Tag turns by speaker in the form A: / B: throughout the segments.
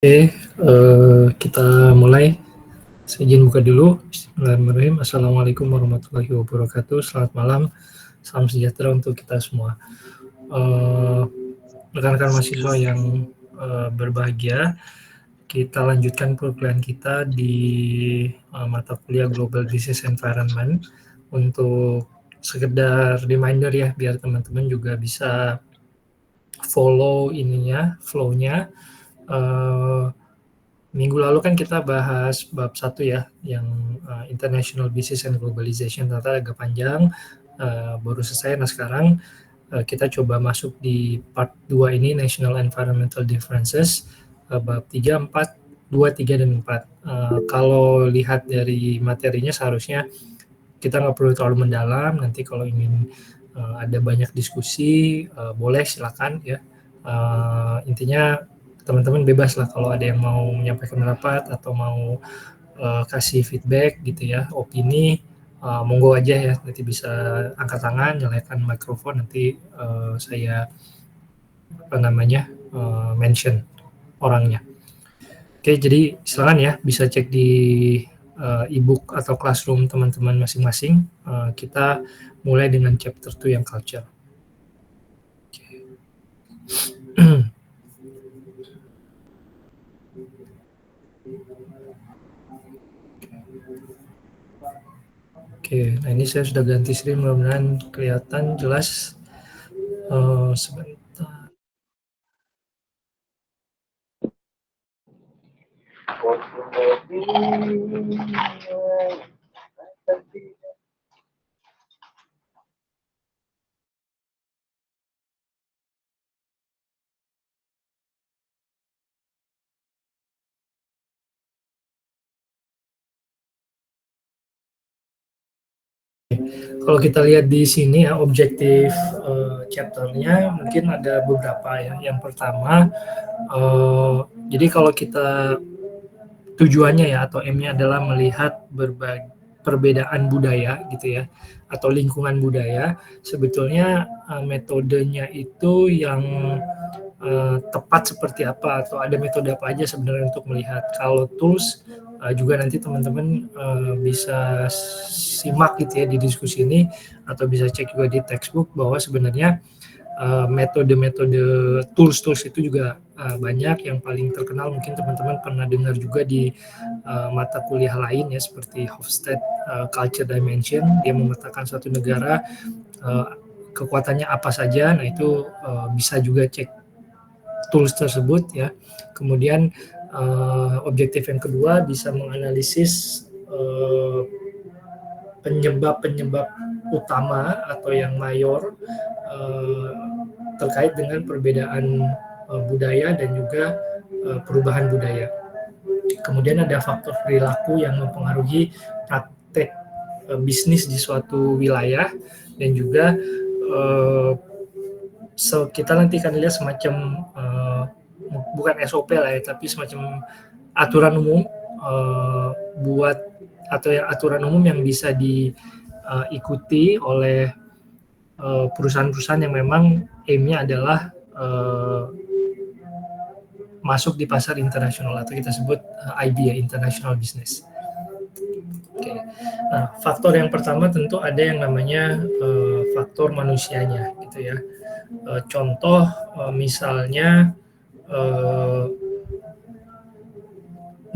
A: Oke, kita mulai. Saya izin buka dulu. Bismillahirrahmanirrahim. Assalamualaikum warahmatullahi wabarakatuh. Selamat malam, salam sejahtera untuk kita semua. Rekan-rekan mahasiswa yang berbahagia, kita lanjutkan perkuliahan kita di mata kuliah Global Business Environment. Untuk sekedar reminder ya, biar teman-teman juga bisa follow flow-nya. Minggu lalu kan kita bahas bab 1 ya, yang International Business and Globalization, ternyata agak panjang, baru selesai. Nah sekarang kita coba masuk di part 2 ini, National Environmental Differences, bab 3, 4, 2, 3, dan 4. Kalau lihat dari materinya seharusnya kita nggak perlu terlalu mendalam, nanti kalau ingin ada banyak diskusi, boleh silakan ya. Intinya teman-teman bebas lah kalau ada yang mau menyampaikan pendapat atau mau kasih feedback gitu ya, opini, monggo aja ya, nanti bisa angkat tangan, nyalakan mikrofon, nanti saya mention orangnya. Oke, jadi silakan ya, bisa cek di e-book atau classroom teman-teman masing-masing. Kita mulai dengan chapter 2 yang culture. Oke, nah ini saya sudah ganti screen, mudah-mudahan kelihatan jelas. Sebentar. Kalau kita lihat di sini ya, objektif chapternya mungkin ada beberapa ya. Yang pertama, jadi kalau kita tujuannya ya, atau M-nya adalah melihat berbagai perbedaan budaya gitu ya, atau lingkungan budaya. Sebetulnya metodenya itu yang tepat seperti apa, atau ada metode apa aja sebenarnya untuk melihat. Kalau tools juga nanti teman-teman bisa simak gitu ya di diskusi ini, atau bisa cek juga di textbook bahwa sebenarnya metode-metode tools itu juga banyak. Yang paling terkenal mungkin teman-teman pernah dengar juga di mata kuliah lain ya, seperti Hofstede Culture Dimension. Dia memetakan suatu negara kekuatannya apa saja. Nah itu bisa juga cek tools tersebut ya. Kemudian objektif yang kedua bisa menganalisis penyebab-penyebab utama atau yang mayor terkait dengan perbedaan budaya dan juga perubahan budaya. Kemudian ada faktor perilaku yang mempengaruhi praktek bisnis di suatu wilayah, dan juga kita nanti akan lihat semacam bukan SOP lah ya, tapi semacam aturan umum buat, atau yang aturan umum yang bisa diikuti oleh perusahaan-perusahaan yang memang aim-nya adalah masuk di pasar internasional, atau kita sebut IB ya, International Business. Oke. Nah, faktor yang pertama tentu ada yang namanya faktor manusianya gitu ya. Contoh misalnya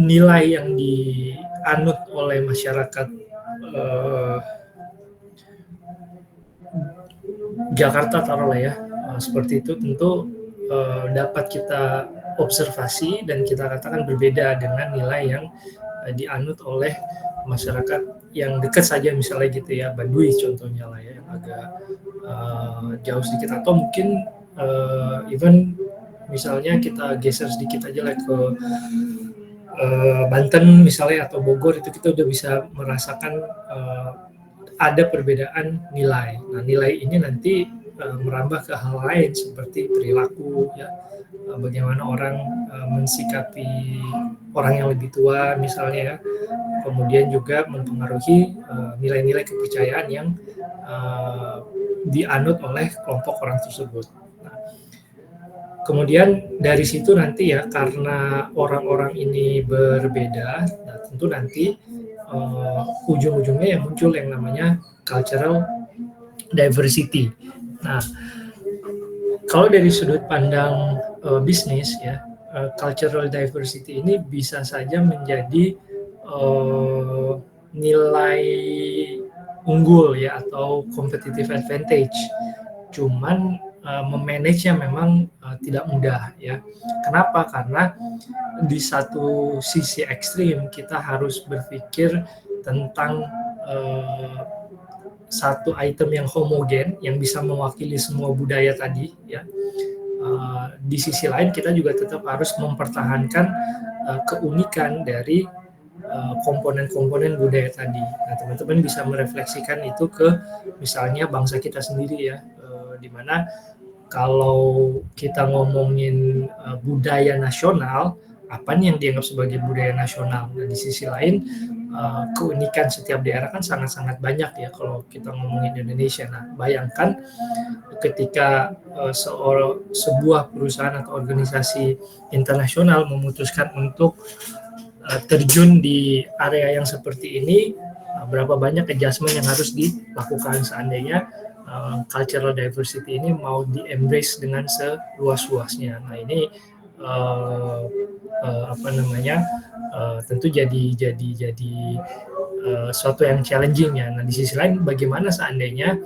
A: nilai yang dianut oleh masyarakat Jakarta taruhlah ya, seperti itu, tentu dapat kita observasi dan kita katakan berbeda dengan nilai yang dianut oleh masyarakat yang dekat saja, misalnya gitu ya, Baduy contohnya lah ya, yang agak jauh sedikit, atau mungkin even misalnya kita geser sedikit aja lah ke Banten misalnya atau Bogor, itu kita udah bisa merasakan ada perbedaan nilai. Nah, nilai ini nanti merambah ke hal lain seperti perilaku ya, bagaimana orang mensikapi orang yang lebih tua misalnya ya. Kemudian juga mempengaruhi nilai-nilai kepercayaan yang dianut oleh kelompok orang tersebut. Nah, Kemudian dari situ nanti ya, karena orang-orang ini berbeda, nah tentu nanti ujung-ujungnya yang muncul yang namanya cultural diversity. Nah, kalau dari sudut pandang bisnis ya, cultural diversity ini bisa saja menjadi nilai unggul ya, atau competitive advantage. Cuman memanage-nya memang tidak mudah ya. Kenapa? Karena di satu sisi ekstrim kita harus berpikir tentang satu item yang homogen yang bisa mewakili semua budaya tadi ya. Di sisi lain kita juga tetap harus mempertahankan keunikan dari komponen-komponen budaya tadi. Nah, teman-teman bisa merefleksikan itu ke misalnya bangsa kita sendiri ya, di mana kalau kita ngomongin budaya nasional, apa nih yang dianggap sebagai budaya nasional? Nah, di sisi lain, keunikan setiap daerah kan sangat-sangat banyak ya kalau kita ngomongin Indonesia. Nah, bayangkan ketika sebuah perusahaan atau organisasi internasional memutuskan untuk terjun di area yang seperti ini, berapa banyak adjustment yang harus dilakukan seandainya cultural diversity ini mau di-embrace dengan seluas-luasnya. Nah, ini tentu jadi suatu yang challenging ya. Nah, di sisi lain bagaimana seandainya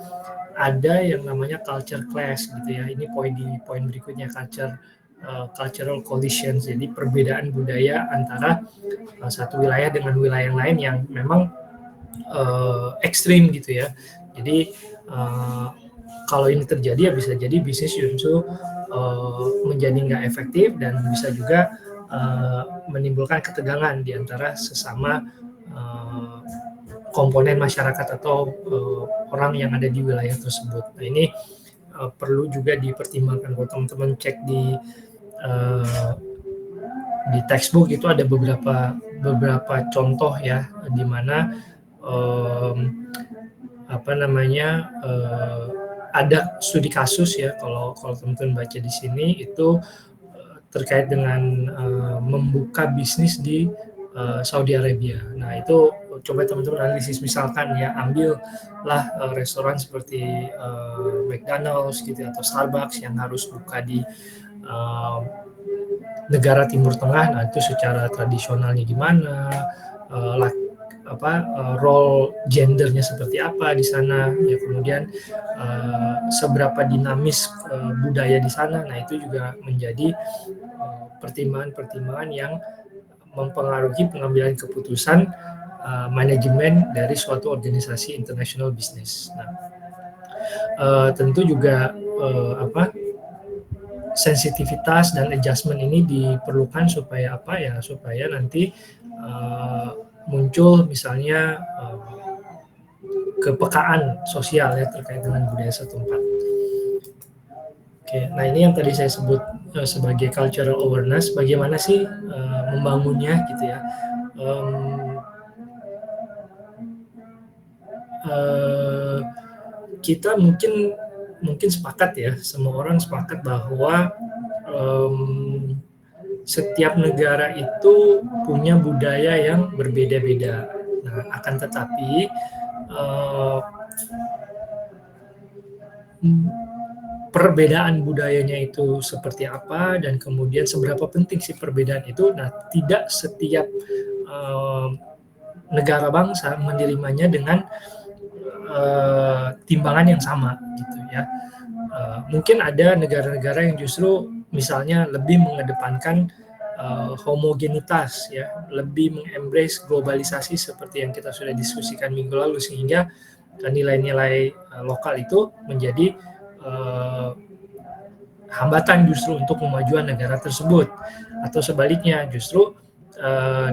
A: ada yang namanya culture clash gitu ya. Ini poin berikutnya, cultural collisions. Jadi perbedaan budaya antara satu wilayah dengan wilayah yang lain yang memang ekstrim gitu ya. Jadi kalau ini terjadi ya bisa jadi bisnis justru menjadi nggak efektif dan bisa juga menimbulkan ketegangan di antara sesama komponen masyarakat atau orang yang ada di wilayah tersebut. Nah, ini perlu juga dipertimbangkan. Kalau teman-teman cek di textbook itu ada beberapa contoh ya, di mana ada studi kasus ya, kalau teman-teman baca di sini itu terkait dengan membuka bisnis di Saudi Arabia. Nah, itu coba teman-teman analisis, misalkan ya, ambillah restoran seperti McDonald's gitu atau Starbucks yang harus buka di negara Timur Tengah. Nah, itu secara tradisionalnya gimana, role gendernya seperti apa di sana ya, kemudian seberapa dinamis budaya di sana. Nah, itu juga menjadi pertimbangan-pertimbangan yang mempengaruhi pengambilan keputusan manajemen dari suatu organisasi international business. Nah, tentu juga sensitivitas dan adjustment ini diperlukan supaya supaya nanti muncul misalnya kepekaan sosial ya terkait dengan budaya setempat. Oke, nah ini yang tadi saya sebut sebagai cultural awareness. Bagaimana sih membangunnya gitu ya? Kita mungkin sepakat ya, semua orang sepakat bahwa setiap negara itu punya budaya yang berbeda-beda. Nah, akan tetapi perbedaan budayanya itu seperti apa dan kemudian seberapa penting sih perbedaan itu. Nah, tidak setiap negara bangsa menerimanya dengan timbangan yang sama gitu ya. Mungkin ada negara-negara yang justru misalnya lebih mengedepankan homogenitas ya, lebih mengembrace globalisasi seperti yang kita sudah diskusikan minggu lalu, sehingga nilai-nilai lokal itu menjadi hambatan justru untuk kemajuan negara tersebut. Atau sebaliknya, justru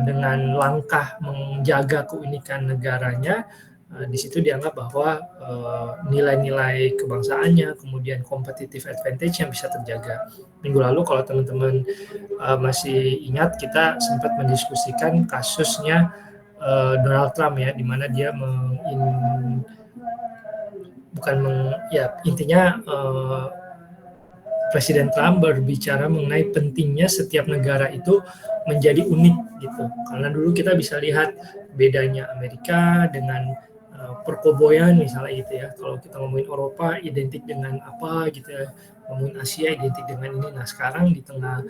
A: dengan langkah menjaga keunikan negaranya, di situ dianggap bahwa nilai-nilai kebangsaannya, kemudian competitive advantage yang bisa terjaga. Minggu lalu kalau teman-teman masih ingat, kita sempat mendiskusikan kasusnya Donald Trump ya, di mana dia intinya Presiden Trump berbicara mengenai pentingnya setiap negara itu menjadi unik gitu. Karena dulu kita bisa lihat bedanya Amerika dengan perkoboyan misalnya gitu ya. Kalau kita ngomongin Eropa identik dengan apa gitu ya, ngomongin Asia identik dengan ini. Nah sekarang di tengah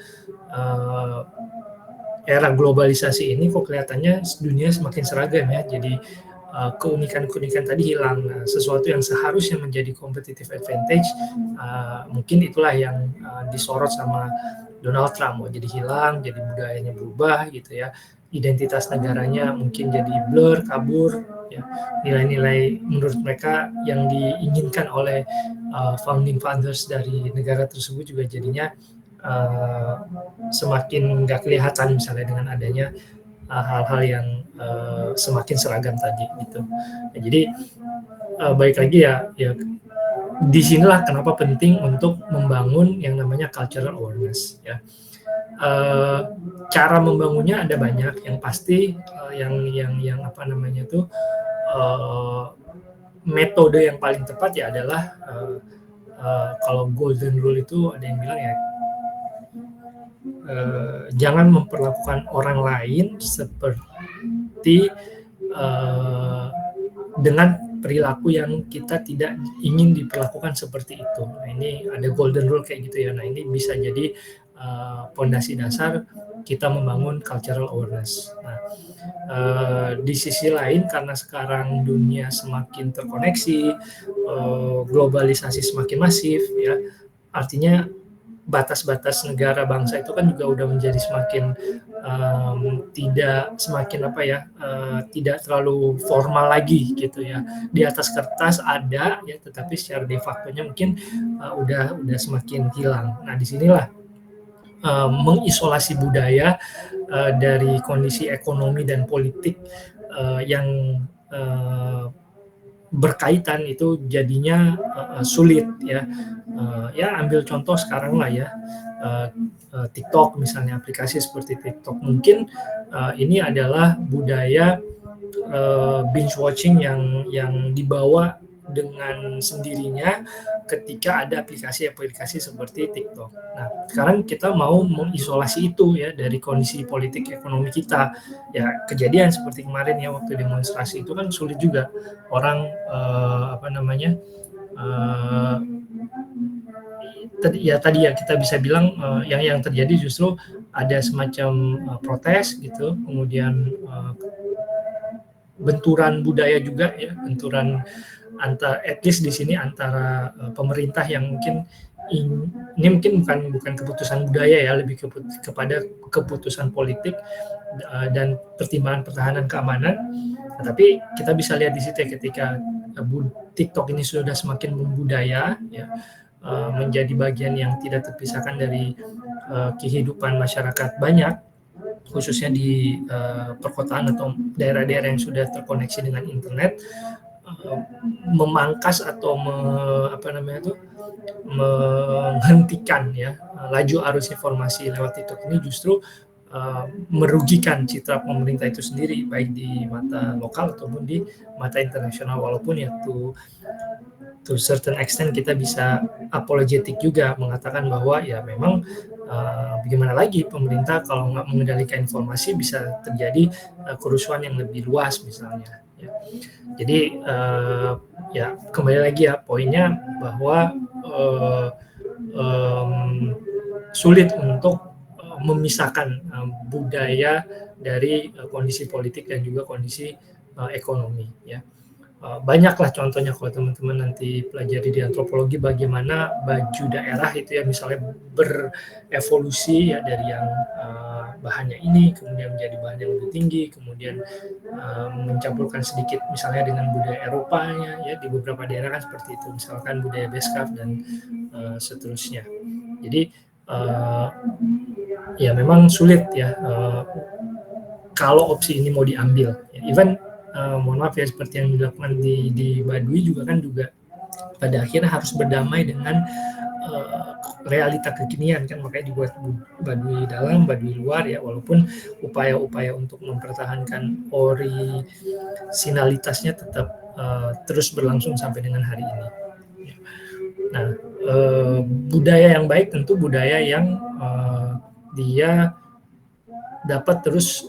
A: era globalisasi ini kok kelihatannya dunia semakin seragam ya. Jadi keunikan-keunikan tadi hilang. Nah, sesuatu yang seharusnya menjadi competitive advantage mungkin itulah yang disorot sama Donald Trump. Jadi hilang, jadi budayanya berubah gitu ya. Identitas negaranya mungkin jadi blur, kabur ya. Nilai-nilai menurut mereka yang diinginkan oleh founding fathers dari negara tersebut juga jadinya semakin nggak kelihatan misalnya dengan adanya hal-hal yang semakin seragam tadi gitu. Ya, jadi baik lagi ya disinilah kenapa penting untuk membangun yang namanya cultural awareness ya. Cara membangunnya ada banyak, yang pasti yang apa namanya tuh metode yang paling tepat ya adalah kalau golden rule itu ada yang bilang ya jangan memperlakukan orang lain seperti dengan perilaku yang kita tidak ingin diperlakukan seperti itu. Nah ini ada golden rule kayak gitu ya. Nah ini bisa jadi pondasi dasar kita membangun cultural awareness. Nah di sisi lain karena sekarang dunia semakin terkoneksi, globalisasi semakin masif ya, artinya batas-batas negara bangsa itu kan juga udah menjadi semakin tidak terlalu formal lagi gitu ya. Di atas kertas ada ya, tetapi secara de facto-nya mungkin udah semakin hilang. Nah disinilah mengisolasi budaya dari kondisi ekonomi dan politik yang berkaitan itu jadinya sulit ya. Ya ambil contoh sekarang lah ya, TikTok misalnya, aplikasi seperti TikTok mungkin ini adalah budaya binge watching yang dibawa dengan sendirinya ketika ada aplikasi-aplikasi seperti TikTok. Nah, sekarang kita mau mengisolasi itu ya dari kondisi politik ekonomi kita. Ya, kejadian seperti kemarin ya waktu demonstrasi itu kan sulit juga orang tadi ya kita bisa bilang yang terjadi justru ada semacam protes gitu, kemudian benturan budaya juga ya, benturan at least di sini antara pemerintah yang mungkin ini mungkin bukan keputusan budaya ya, lebih kepada keputusan politik dan pertimbangan pertahanan keamanan. Nah, tapi kita bisa lihat di situ ya, ketika TikTok ini sudah semakin membudaya ya, menjadi bagian yang tidak terpisahkan dari kehidupan masyarakat banyak, khususnya di perkotaan atau daerah-daerah yang sudah terkoneksi dengan internet, memangkas atau menghentikan ya laju arus informasi lewat TikTok ini justru merugikan citra pemerintah itu sendiri, baik di mata lokal ataupun di mata internasional. Walaupun ya to certain extent kita bisa apologetic juga mengatakan bahwa ya memang bagaimana lagi pemerintah kalau nggak mengendalikan informasi bisa terjadi kerusuhan yang lebih luas misalnya ya. Jadi ya kembali lagi ya poinnya bahwa sulit untuk memisahkan budaya dari kondisi politik dan juga kondisi ekonomi ya. Banyaklah contohnya kalau teman-teman nanti pelajari di antropologi bagaimana baju daerah itu ya misalnya berevolusi ya dari yang bahannya ini kemudian menjadi bahan yang lebih tinggi, kemudian mencampurkan sedikit misalnya dengan budaya Eropanya ya, di beberapa daerah kan seperti itu, misalkan budaya Beskaf dan seterusnya. Jadi ya memang sulit ya kalau opsi ini mau diambil ya. Even mohon maaf ya seperti yang dilakukan di Baduy juga kan juga pada akhirnya harus berdamai dengan realita kekinian kan, makanya dibuat Baduy dalam, Baduy luar ya, walaupun upaya-upaya untuk mempertahankan orisinalitasnya tetap terus berlangsung sampai dengan hari ini. Nah budaya yang baik tentu budaya yang dia dapat terus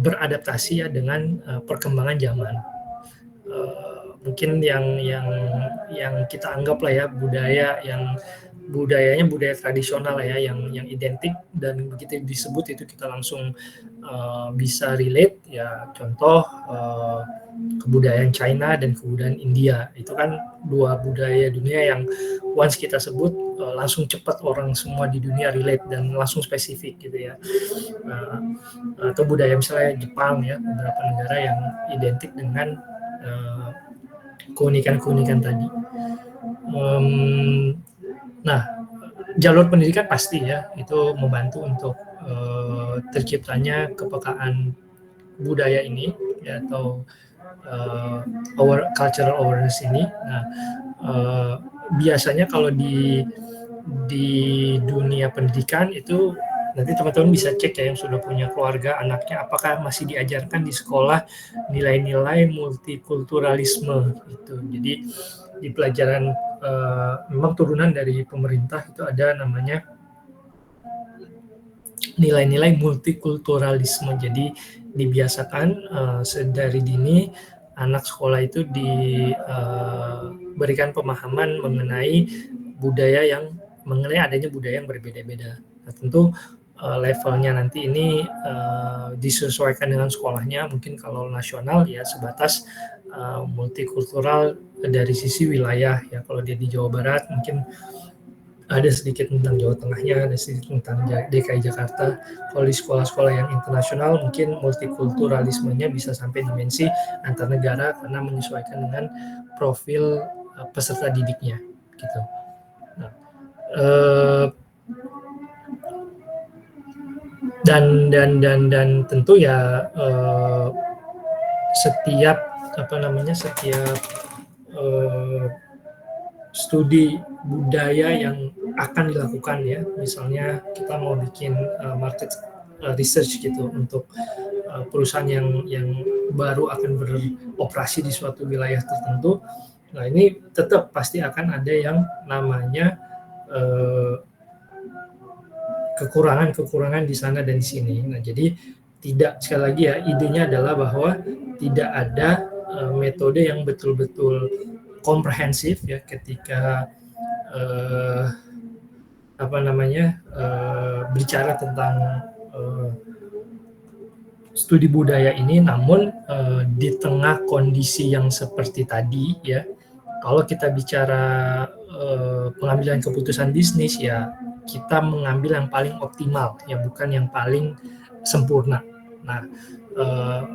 A: beradaptasi ya dengan perkembangan zaman. Mungkin yang kita anggap lah ya budayanya budaya tradisional ya yang identik dan begitu disebut itu kita langsung bisa relate ya, contoh kebudayaan China dan kebudayaan India itu kan dua budaya dunia yang once kita sebut langsung cepat orang semua di dunia relate dan langsung spesifik gitu ya. Atau budaya misalnya Jepang ya, beberapa negara yang identik dengan keunikan-keunikan tadi. Nah, jalur pendidikan pasti ya itu membantu untuk terciptanya kepekaan budaya ini ya, atau cultural awareness ini. Nah, biasanya kalau di dunia pendidikan itu nanti teman-teman bisa cek ya yang sudah punya keluarga anaknya apakah masih diajarkan di sekolah nilai-nilai multikulturalisme gitu. Jadi di pelajaran memang turunan dari pemerintah itu ada namanya nilai-nilai multikulturalisme. Jadi dibiasakan sedari dini anak sekolah itu diberikan pemahaman mengenai budaya yang mengenai adanya budaya yang berbeda-beda. Nah, tentu levelnya nanti ini disesuaikan dengan sekolahnya. Mungkin kalau nasional ya sebatas multikultural dari sisi wilayah ya. Kalau dia di Jawa Barat mungkin ada sedikit tentang Jawa Tengahnya, ada sedikit tentang DKI Jakarta. Kalau di sekolah-sekolah yang internasional mungkin multikulturalismenya bisa sampai dimensi antar negara karena menyesuaikan dengan profil peserta didiknya gitu. Nah, dan tentu ya setiap studi budaya yang akan dilakukan ya, misalnya kita mau bikin market research gitu untuk perusahaan yang baru akan beroperasi di suatu wilayah tertentu. Nah, ini tetap pasti akan ada yang namanya kekurangan di sana dan di sini. Nah, jadi tidak, sekali lagi ya, idenya adalah bahwa tidak ada metode yang betul-betul komprehensif ya ketika bicara tentang studi budaya ini. Namun di tengah kondisi yang seperti tadi ya, kalau kita bicara pengambilan keputusan bisnis ya, kita mengambil yang paling optimal ya, bukan yang paling sempurna. Nah,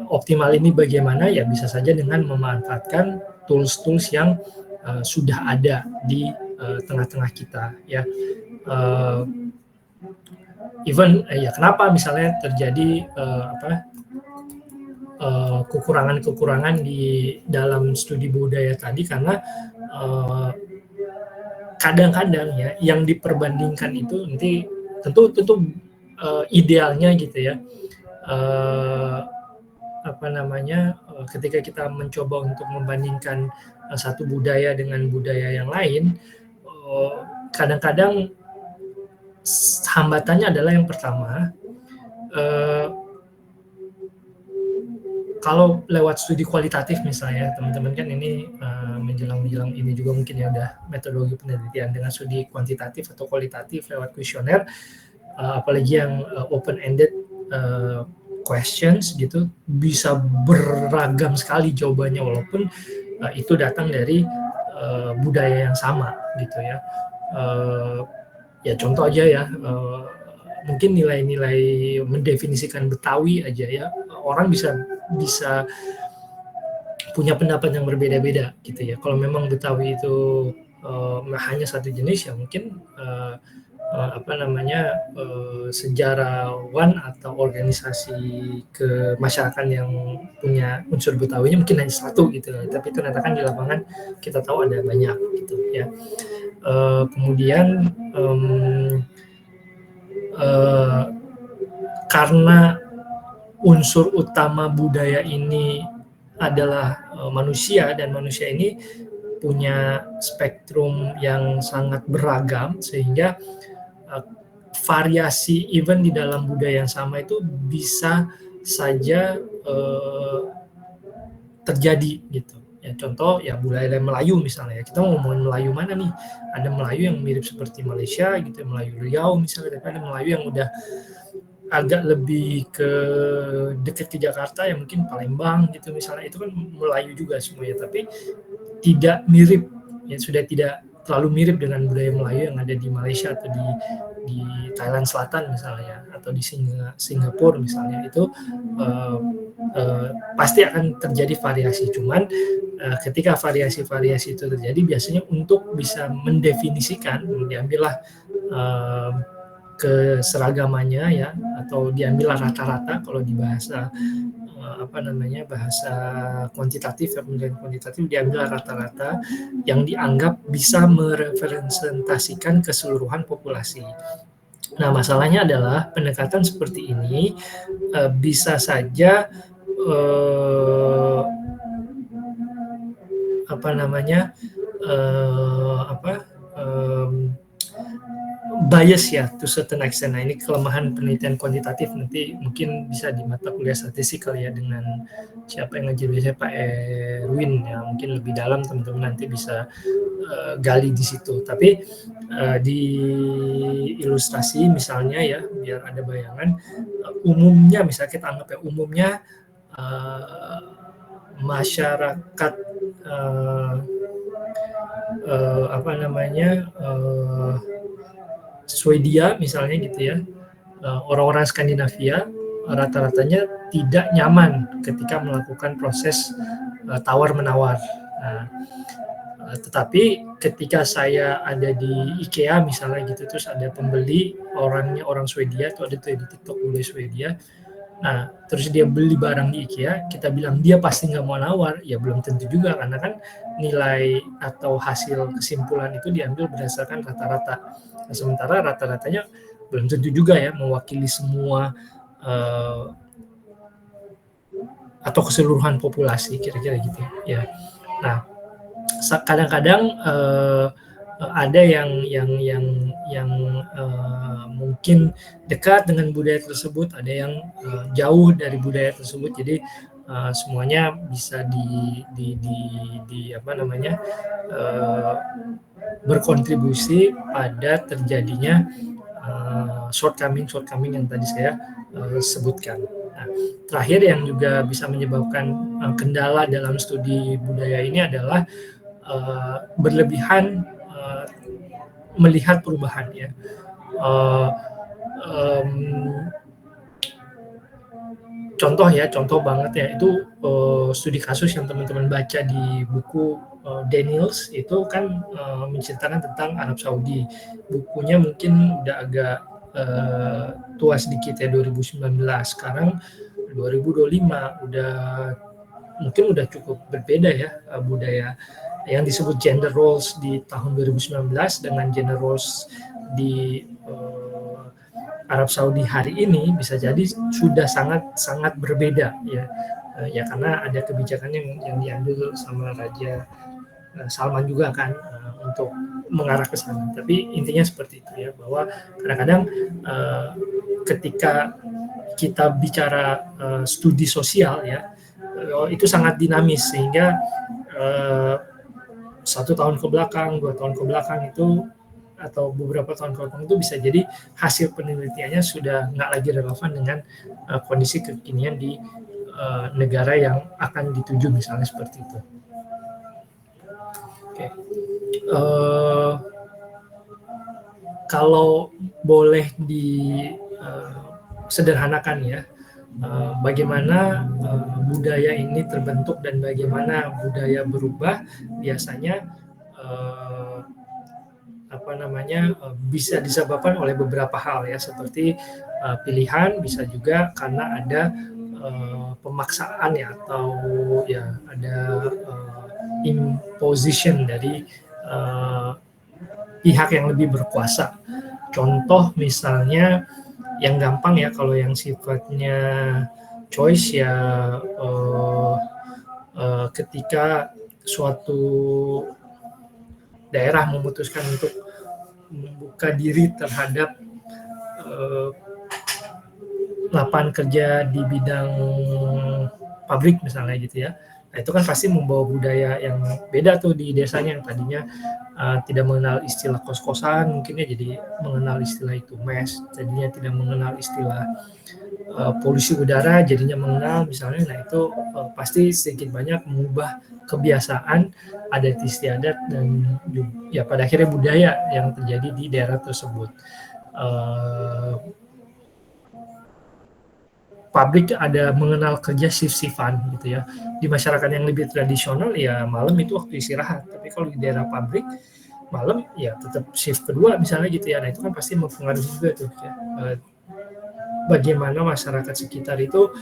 A: optimal ini bagaimana ya, bisa saja dengan memanfaatkan tools-tools yang sudah ada di tengah-tengah kita ya. Even ya kenapa misalnya terjadi kekurangan di dalam studi budaya tadi, karena kadang-kadang ya yang diperbandingkan itu nanti tentu idealnya gitu ya, ketika kita mencoba untuk membandingkan satu budaya dengan budaya yang lain, kadang-kadang hambatannya adalah yang pertama, kalau lewat studi kualitatif misalnya, teman-teman kan ini menjelang ini juga mungkin ya udah metodologi penelitian dengan studi kuantitatif atau kualitatif lewat kuesioner, apalagi yang open-ended questions gitu, bisa beragam sekali jawabannya walaupun itu datang dari budaya yang sama gitu ya. Ya contoh aja ya, mungkin nilai-nilai mendefinisikan Betawi aja ya, orang bisa punya pendapat yang berbeda-beda gitu ya. Kalau memang Betawi itu hanya satu jenis ya mungkin sejarawan atau organisasi kemasyarakatan yang punya unsur Betawinya mungkin hanya satu gitu, tapi ternyata kan di lapangan kita tahu ada banyak gitu ya. Kemudian karena unsur utama budaya ini adalah manusia, dan manusia ini punya spektrum yang sangat beragam, sehingga variasi even di dalam budaya yang sama itu bisa saja terjadi gitu. Ya, contoh ya budaya Melayu misalnya, kita mau ngomongin Melayu mana nih? Ada Melayu yang mirip seperti Malaysia gitu, Melayu Riau misalnya, tapi ada Melayu yang udah agak lebih ke dekat ke Jakarta, yang mungkin Palembang gitu misalnya, itu kan Melayu juga semuanya, tapi tidak mirip, ya sudah tidak terlalu mirip dengan budaya Melayu yang ada di Malaysia atau di Thailand Selatan misalnya, atau di Singapura misalnya. Itu pasti akan terjadi variasi. Cuman ketika variasi-variasi itu terjadi, biasanya untuk bisa mendefinisikan, diambillah keseragamannya ya, atau diambil rata-rata kalau di bahasa bahasa kuantitatif, ya, penilaian kuantitatif, diambil rata-rata yang dianggap bisa merepresentasikan keseluruhan populasi. Nah, masalahnya adalah pendekatan seperti ini bisa saja bias ya to certain extent. Nah, ini kelemahan penelitian kuantitatif, nanti mungkin bisa di mata kuliah statistik kali ya, dengan siapa yang ngajar biasanya Pak Erwin ya, mungkin lebih dalam teman-teman nanti bisa gali di situ. Tapi di ilustrasi misalnya ya, biar ada bayangan, umumnya misalnya kita anggap ya, umumnya masyarakat Swedia misalnya gitu ya, orang-orang Skandinavia rata-ratanya tidak nyaman ketika melakukan proses tawar-menawar. Nah, tetapi ketika saya ada di IKEA misalnya gitu, terus ada pembeli, orangnya orang Swedia, tuh ada tuh di TikTok beli Swedia. Nah, terus dia beli barang di IKEA, kita bilang dia pasti nggak mau nawar, ya belum tentu juga, karena kan nilai atau hasil kesimpulan itu diambil berdasarkan rata-rata. Nah, sementara rata-ratanya belum tentu juga ya mewakili semua atau keseluruhan populasi, kira-kira gitu ya. Nah, kadang-kadang ada yang mungkin dekat dengan budaya tersebut, ada yang jauh dari budaya tersebut. Jadi semuanya bisa berkontribusi pada terjadinya shortcoming yang tadi saya sebutkan. Nah, terakhir yang juga bisa menyebabkan kendala dalam studi budaya ini adalah berlebihan melihat perubahan ya. Contoh banget ya, itu studi kasus yang teman-teman baca di buku Daniels, itu kan menceritakan tentang Arab Saudi. Bukunya mungkin udah agak tua sedikit ya, 2019. Sekarang 2025 mungkin udah cukup berbeda ya budaya yang disebut gender roles di tahun 2019 dengan gender roles di Arab Saudi hari ini bisa jadi sudah sangat berbeda ya, karena ada kebijakan yang diambil sama Raja Salman juga kan untuk mengarah ke sana. Tapi intinya seperti itu ya, bahwa kadang-kadang ketika kita bicara studi sosial ya, itu sangat dinamis, sehingga 1 tahun ke belakang, 2 tahun ke belakang itu, atau beberapa tahun ke belakang itu, bisa jadi hasil penelitiannya sudah nggak lagi relevan dengan kondisi kekinian di negara yang akan dituju, misalnya seperti itu. Oke. Kalau boleh sederhanakan ya, bagaimana budaya ini terbentuk dan bagaimana budaya berubah, biasanya bisa disebabkan oleh beberapa hal ya, seperti pilihan, bisa juga karena ada pemaksaan ya, atau ya ada imposition dari pihak yang lebih berkuasa. Contoh misalnya yang gampang ya, kalau yang sifatnya choice ya, ketika suatu daerah memutuskan untuk membuka diri terhadap lapangan kerja di bidang pabrik misalnya gitu ya. Nah itu kan pasti membawa budaya yang beda tuh di desanya yang tadinya tidak mengenal istilah kos-kosan, mungkin ya jadi mengenal istilah itu mes, jadinya tidak mengenal istilah polusi udara, jadinya mengenal misalnya. Nah itu pasti sedikit banyak mengubah kebiasaan adat istiadat dan ya pada akhirnya budaya yang terjadi di daerah tersebut. Pabrik ada mengenal kerja shift-shiftan gitu ya. Di masyarakat yang lebih tradisional ya malam itu waktu istirahat. Tapi kalau di daerah pabrik malam ya tetap shift kedua misalnya gitu ya. Nah itu kan pasti mempengaruhi juga tuh ya. Bagaimana masyarakat sekitar itu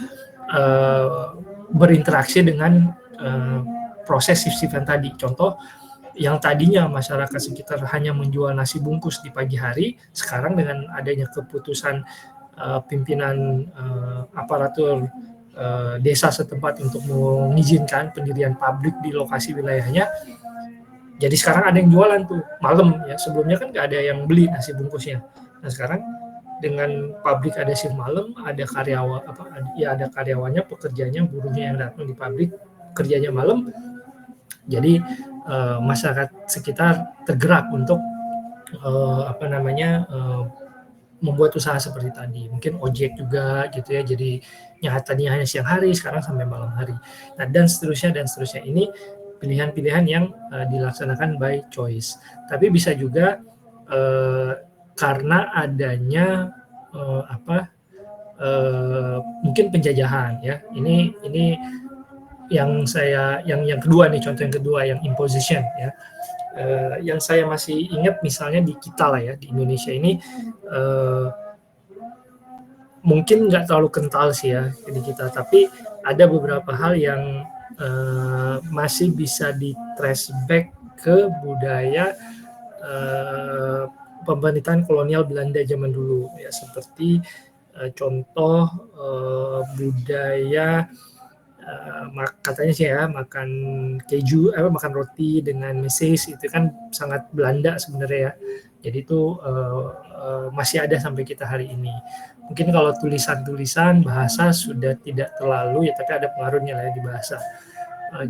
A: berinteraksi dengan proses shift-shiftan tadi. Contoh yang tadinya masyarakat sekitar hanya menjual nasi bungkus di pagi hari, sekarang dengan adanya keputusan pimpinan aparatur desa setempat untuk mengizinkan pendirian pabrik di lokasi wilayahnya, jadi sekarang ada yang jualan tuh malam ya. Sebelumnya kan nggak ada yang beli nasi bungkusnya. Nah sekarang dengan pabrik ada shift malam, ada karyawan ada karyawannya, pekerjanya, buruhnya yang datang di pabrik kerjanya malam. Jadi masyarakat sekitar tergerak untuk membuat usaha seperti tadi. Mungkin ojek juga gitu ya. Jadi yang tadinya hanya siang hari sekarang sampai malam hari. Nah, dan seterusnya. Ini pilihan-pilihan yang dilaksanakan by choice. Tapi bisa juga karena adanya mungkin penjajahan ya. Ini yang kedua nih, contoh yang kedua yang imposition ya. Yang saya masih ingat misalnya di kita lah ya, di Indonesia ini mungkin nggak terlalu kental sih ya di kita, tapi ada beberapa hal yang masih bisa di trace back ke budaya pemerintahan kolonial Belanda zaman dulu ya, seperti contoh budaya katanya sih ya makan keju, makan roti dengan meses itu kan sangat Belanda sebenarnya ya. Jadi itu masih ada sampai kita hari ini. Mungkin kalau tulisan-tulisan bahasa sudah tidak terlalu ya, tapi ada pengaruhnya lah ya di bahasa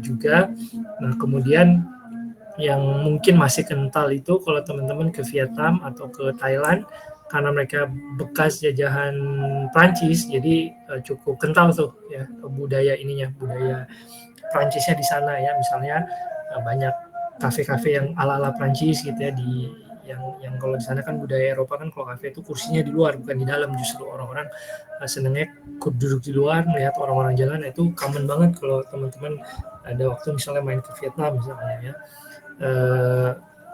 A: juga. Nah kemudian yang mungkin masih kental itu kalau teman-teman ke Vietnam atau ke Thailand, karena mereka bekas jajahan Prancis, jadi cukup kental tuh ya budaya Prancisnya di sana ya. Misalnya banyak kafe-kafe yang ala-ala Prancis gitu ya, di yang kalau di sana kan budaya Eropa kan kalau kafe itu kursinya di luar bukan di dalam, justru orang-orang senengnya duduk di luar melihat orang-orang jalan. Itu common banget kalau teman-teman ada waktu misalnya main ke Vietnam misalnya ya.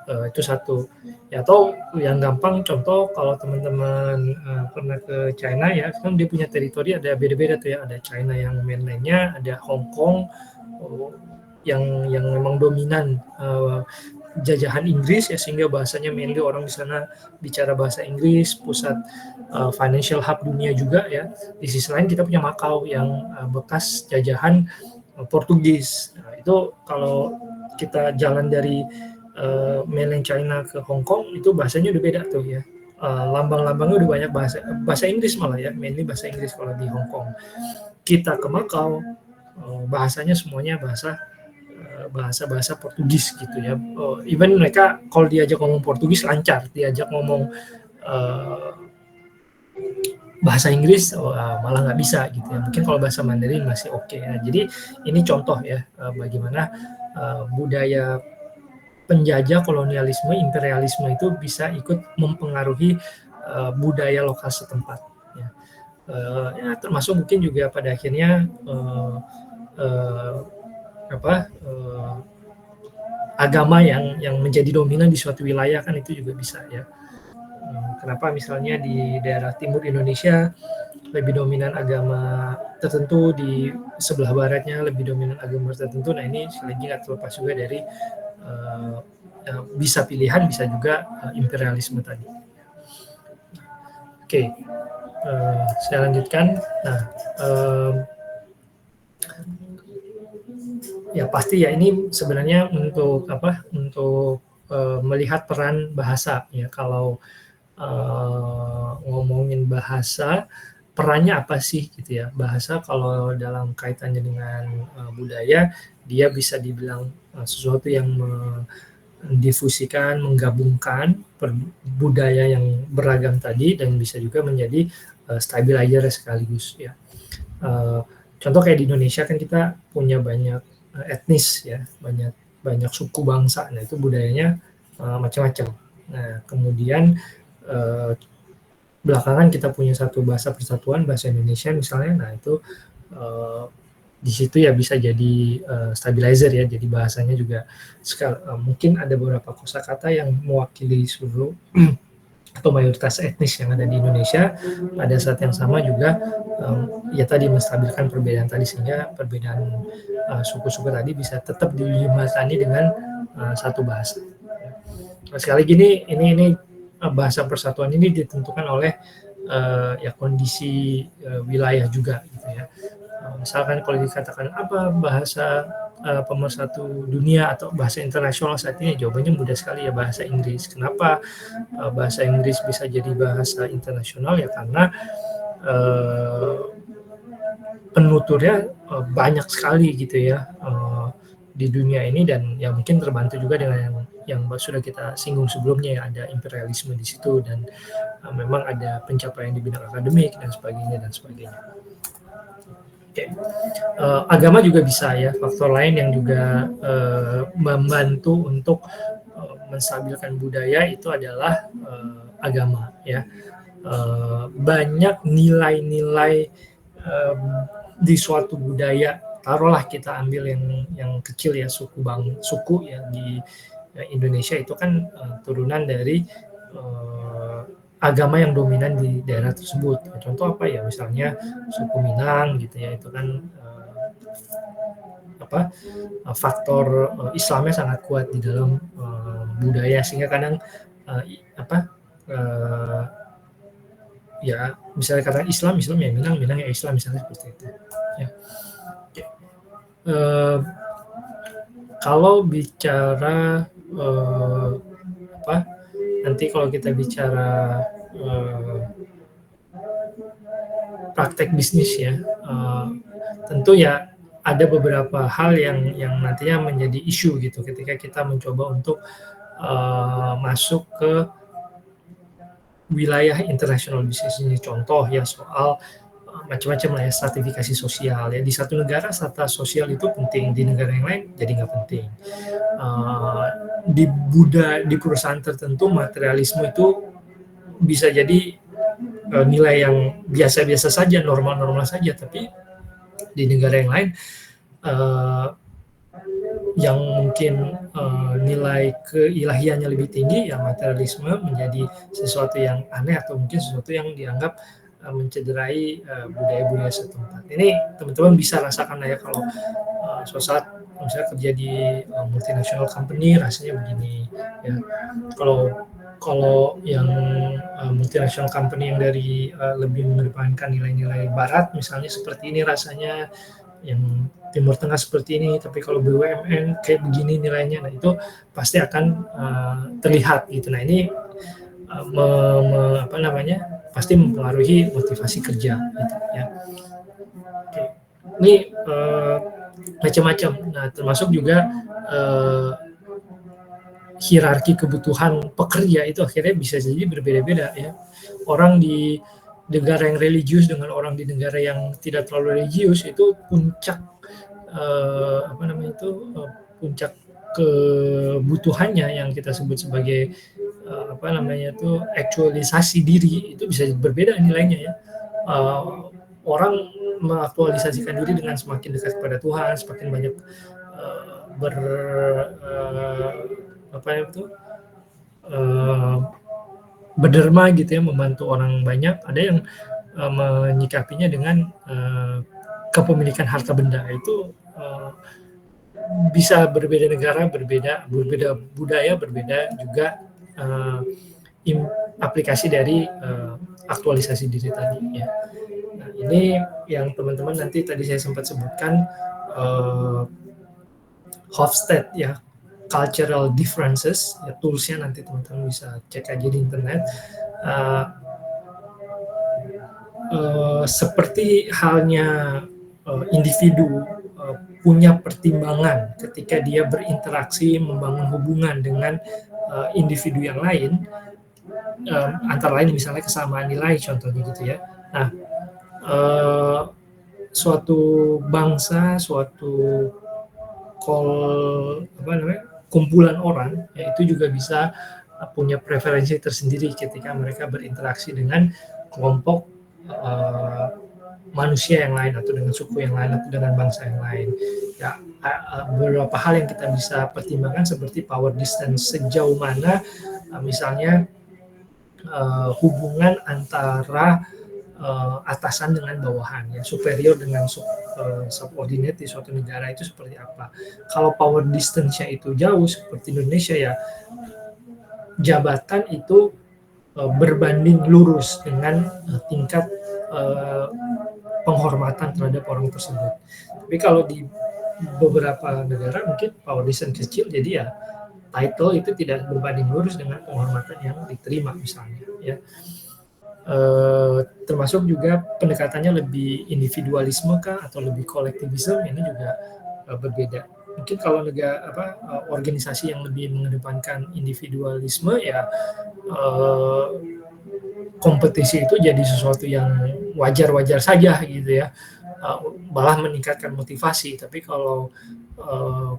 A: Itu satu ya. Atau yang gampang contoh kalau teman-teman pernah ke China ya, kan dia punya teritori ada beda-beda tuh ya, ada China yang mainlandnya, ada Hong Kong yang memang dominan jajahan Inggris ya, sehingga bahasanya mainly orang di sana bicara bahasa Inggris, pusat financial hub dunia juga ya. Di sisi lain kita punya Macau yang bekas jajahan Portugis. Nah, itu kalau kita jalan dari mainland China ke Hong Kong itu bahasanya udah beda tuh ya. Lambang-lambangnya udah banyak bahasa Inggris malah ya, mainly bahasa Inggris kalau di Hong Kong. Kita ke Macau bahasanya semuanya bahasa Portugis gitu ya. Even mereka kalau diajak ngomong Portugis lancar, diajak ngomong bahasa Inggris malah nggak bisa gitu ya. Mungkin kalau bahasa Mandarin masih oke. Nah, jadi ini contoh ya bagaimana budaya penjajah, kolonialisme, imperialisme itu bisa ikut mempengaruhi budaya lokal setempat. Ya. Termasuk mungkin juga pada akhirnya agama yang menjadi dominan di suatu wilayah kan itu juga bisa ya. Kenapa misalnya di daerah timur Indonesia lebih dominan agama tertentu, di sebelah baratnya lebih dominan agama tertentu. Nah ini sekali lagi nggak terlepas juga dari bisa pilihan, bisa juga imperialisme tadi. Oke, saya lanjutkan. Nah, ya pasti ya ini sebenarnya untuk melihat peran bahasa ya. Kalau ngomongin bahasa, perannya apa sih gitu ya. Bahasa kalau dalam kaitannya dengan budaya, dia bisa dibilang sesuatu yang mendifusikan, menggabungkan budaya yang beragam tadi, dan bisa juga menjadi stabilizer sekaligus ya. Contoh kayak di Indonesia kan kita punya banyak etnis ya, banyak suku bangsa. Nah itu budayanya macam-macam. Nah kemudian belakangan kita punya satu bahasa persatuan, bahasa Indonesia misalnya. Nah itu di situ ya bisa jadi stabilizer ya. Jadi bahasanya juga mungkin ada beberapa kosakata yang mewakili seluruh atau mayoritas etnis yang ada di Indonesia. Pada saat yang sama juga ya tadi menstabilkan perbedaan tadi, sehingga perbedaan suku-suku tadi bisa tetap dijembatani dengan satu bahasa. Nah, sekali lagi ini bahasa persatuan ini ditentukan oleh ya kondisi wilayah juga gitu ya. Misalkan kalau dikatakan apa bahasa pemersatu dunia atau bahasa internasional saat ini, jawabannya mudah sekali ya, bahasa Inggris. Kenapa bahasa Inggris bisa jadi bahasa internasional? Ya karena penuturnya banyak sekali gitu ya di dunia ini, dan ya mungkin terbantu juga dengan yang sudah kita singgung sebelumnya ya, ada imperialisme di situ, dan memang ada pencapaian di bidang akademik dan sebagainya. Oke. Agama juga bisa ya, faktor lain yang juga membantu untuk menstabilkan budaya itu adalah agama ya. Banyak nilai-nilai di suatu budaya, taruhlah kita ambil yang kecil ya, suku ya di Indonesia itu kan turunan dari agama yang dominan di daerah tersebut. Contoh apa ya, misalnya suku Minang gitu ya, itu kan faktor Islamnya sangat kuat di dalam budaya, sehingga kadang ya misalnya kata Islam ya Minang ya Islam, misalnya seperti itu ya. Kalau bicara nanti kalau kita bicara praktek bisnis ya, tentu ya ada beberapa hal yang nantinya menjadi isu gitu ketika kita mencoba untuk masuk ke wilayah internasional bisnis ini. Contoh ya soal macam-macam lah ya, stratifikasi sosial ya. Di satu negara strata sosial itu penting, di negara yang lain jadi nggak penting. Di perusahaan tertentu materialisme itu bisa jadi nilai yang biasa-biasa saja, normal-normal saja, tapi di negara yang lain yang mungkin nilai keilahiannya lebih tinggi, ya materialisme menjadi sesuatu yang aneh atau mungkin sesuatu yang dianggap mencederai budaya-budaya setempat. Ini teman-teman bisa rasakan ya kalau suatu saat misalnya kerja di multinational company, rasanya begini ya. Kalau yang multinational company yang dari lebih mengedepankan nilai-nilai barat misalnya seperti ini rasanya, yang Timur Tengah seperti ini, tapi kalau BUMN kayak begini nilainya, nah itu pasti akan terlihat gitu. Nah ini pasti mempengaruhi motivasi kerja gitu ya. Oke. Ini macam-macam. Nah termasuk juga hierarki kebutuhan pekerja itu akhirnya bisa jadi berbeda-beda ya. Orang di negara yang religius dengan orang di negara yang tidak terlalu religius itu puncak puncak kebutuhannya yang kita sebut sebagai aktualisasi diri itu bisa berbeda nilainya ya. Orang mengaktualisasikan diri dengan semakin dekat kepada Tuhan, semakin banyak berderma gitu ya, membantu orang banyak. Ada yang menyikapinya dengan kepemilikan harta benda. Itu bisa berbeda negara, berbeda budaya, berbeda juga aplikasi dari aktualisasi diri tadi ya. Nah, ini yang teman-teman nanti tadi saya sempat sebutkan Hofstede ya, cultural differences, ya toolsnya nanti teman-teman bisa cek aja di internet. Seperti halnya individu punya pertimbangan ketika dia berinteraksi membangun hubungan dengan individu yang lain, antara lain misalnya kesamaan nilai contohnya gitu ya. Nah, suatu bangsa, suatu kumpulan orang, ya itu juga bisa punya preferensi tersendiri ketika mereka berinteraksi dengan kelompok manusia yang lain, atau dengan suku yang lain, atau dengan bangsa yang lain. Ya, beberapa hal yang kita bisa pertimbangkan seperti power distance, sejauh mana misalnya hubungan antara atasan dengan bawahan, ya superior dengan subordinate di suatu negara itu seperti apa. Kalau power distance-nya itu jauh seperti Indonesia, ya jabatan itu berbanding lurus dengan tingkat penghormatan terhadap orang tersebut. Tapi kalau di beberapa negara mungkin power distance kecil, jadi ya title itu tidak berbanding lurus dengan penghormatan yang diterima misalnya, ya. Termasuk juga pendekatannya lebih individualisme kah atau lebih kolektivisme, ini juga berbeda. Mungkin kalau organisasi yang lebih mengedepankan individualisme, ya kompetisi itu jadi sesuatu yang wajar-wajar saja gitu ya, malah meningkatkan motivasi. Tapi kalau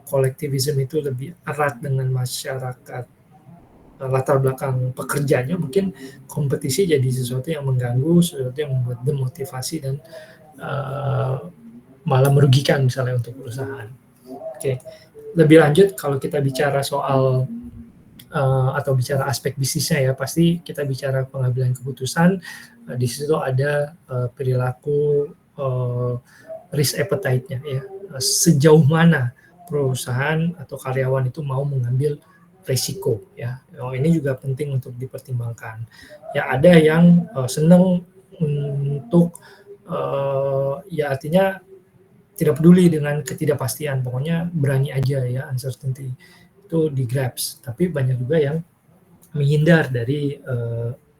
A: kolektivisme itu lebih erat dengan masyarakat, latar belakang pekerjanya, mungkin kompetisi jadi sesuatu yang mengganggu, sesuatu yang membuat demotivasi dan malah merugikan misalnya untuk perusahaan. Oke. Lebih lanjut kalau kita bicara soal atau bicara aspek bisnisnya, ya pasti kita bicara pengambilan keputusan. Di situ ada perilaku risk appetite-nya, ya. Sejauh mana perusahaan atau karyawan itu mau mengambil risiko, ya. Ini juga penting untuk dipertimbangkan. Ya ada yang senang untuk ya artinya tidak peduli dengan ketidakpastian, pokoknya berani aja, ya, uncertainty itu di grabs. Tapi banyak juga yang menghindar dari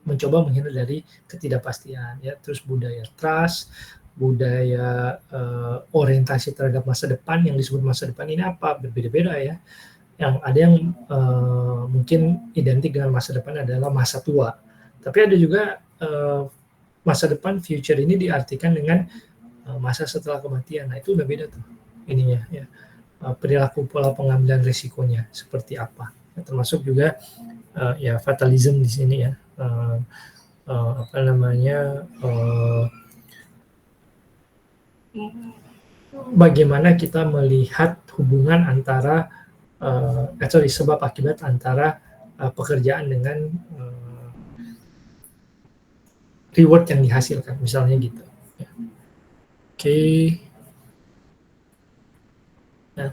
A: mencoba menghindar dari ketidakpastian, ya. Terus budaya trust, budaya orientasi terhadap masa depan, yang disebut masa depan ini apa, berbeda-beda, ya. Yang ada yang mungkin identik dengan masa depan adalah masa tua, tapi ada juga masa depan, future ini diartikan dengan masa setelah kematian. Nah itu udah beda tuh ininya, ya. Perilaku pola pengambilan risikonya seperti apa, ya, termasuk juga ya fatalism di sini, ya. Bagaimana kita melihat hubungan antara sebab akibat antara pekerjaan dengan reward yang dihasilkan, misalnya gitu, ya. Oke. Nah,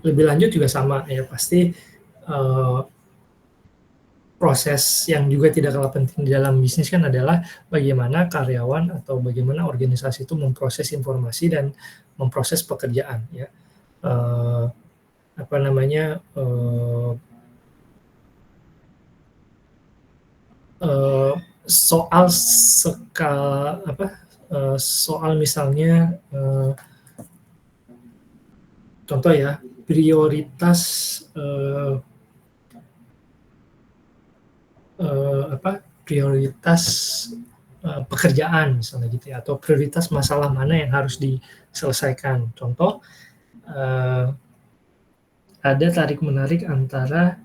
A: lebih lanjut juga sama, ya pasti proses yang juga tidak kalah penting di dalam bisnis kan adalah bagaimana karyawan atau bagaimana organisasi itu memproses informasi dan memproses pekerjaan, ya. Soal misalnya contoh, ya, prioritas pekerjaan misalnya gitu, ya, atau prioritas masalah mana yang harus diselesaikan. Contoh, ada tarik-menarik antara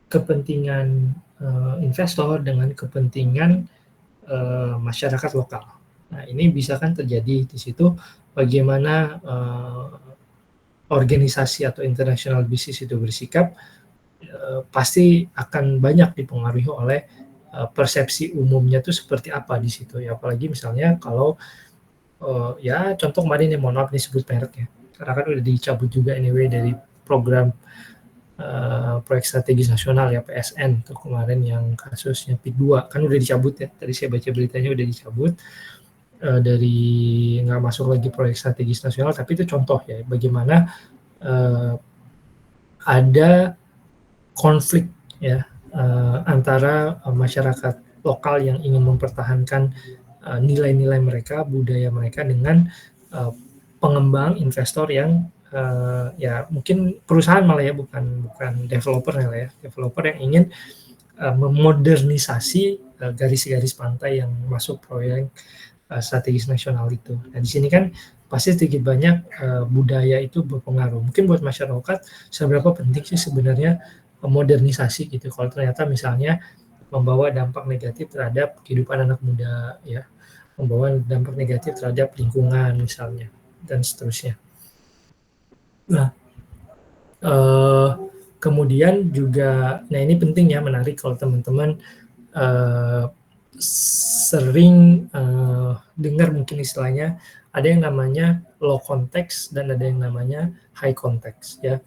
A: kepentingan investor dengan kepentingan masyarakat lokal. Nah, ini bisa kan terjadi di situ bagaimana organisasi atau international bisnis itu bersikap, pasti akan banyak dipengaruhi oleh persepsi umumnya itu seperti apa di situ, ya. Apalagi misalnya kalau ya contoh kemarin, ya mohon maaf disebut mereknya, karena kan udah dicabut juga anyway dari program proyek strategis nasional, ya, PSN tuh kemarin yang kasusnya PIK 2 kan udah dicabut, ya. Tadi saya baca beritanya udah dicabut dari nggak masuk lagi proyek strategis nasional. Tapi itu contoh, ya, bagaimana ada konflik ya antara masyarakat lokal yang ingin mempertahankan nilai-nilai mereka, budaya mereka dengan pengembang investor yang ya mungkin perusahaan malah ya, bukan developer ya, developer yang ingin memodernisasi garis-garis pantai yang masuk proyek strategis nasional itu. Nah di sini kan pasti sedikit banyak budaya itu berpengaruh. Mungkin buat masyarakat seberapa penting sih sebenarnya modernisasi gitu. Kalau ternyata misalnya membawa dampak negatif terhadap kehidupan anak muda ya, membawa dampak negatif terhadap lingkungan misalnya dan seterusnya. Nah, kemudian juga, nah ini penting ya, menarik kalau teman-teman sering dengar mungkin istilahnya ada yang namanya low context dan ada yang namanya high context ya.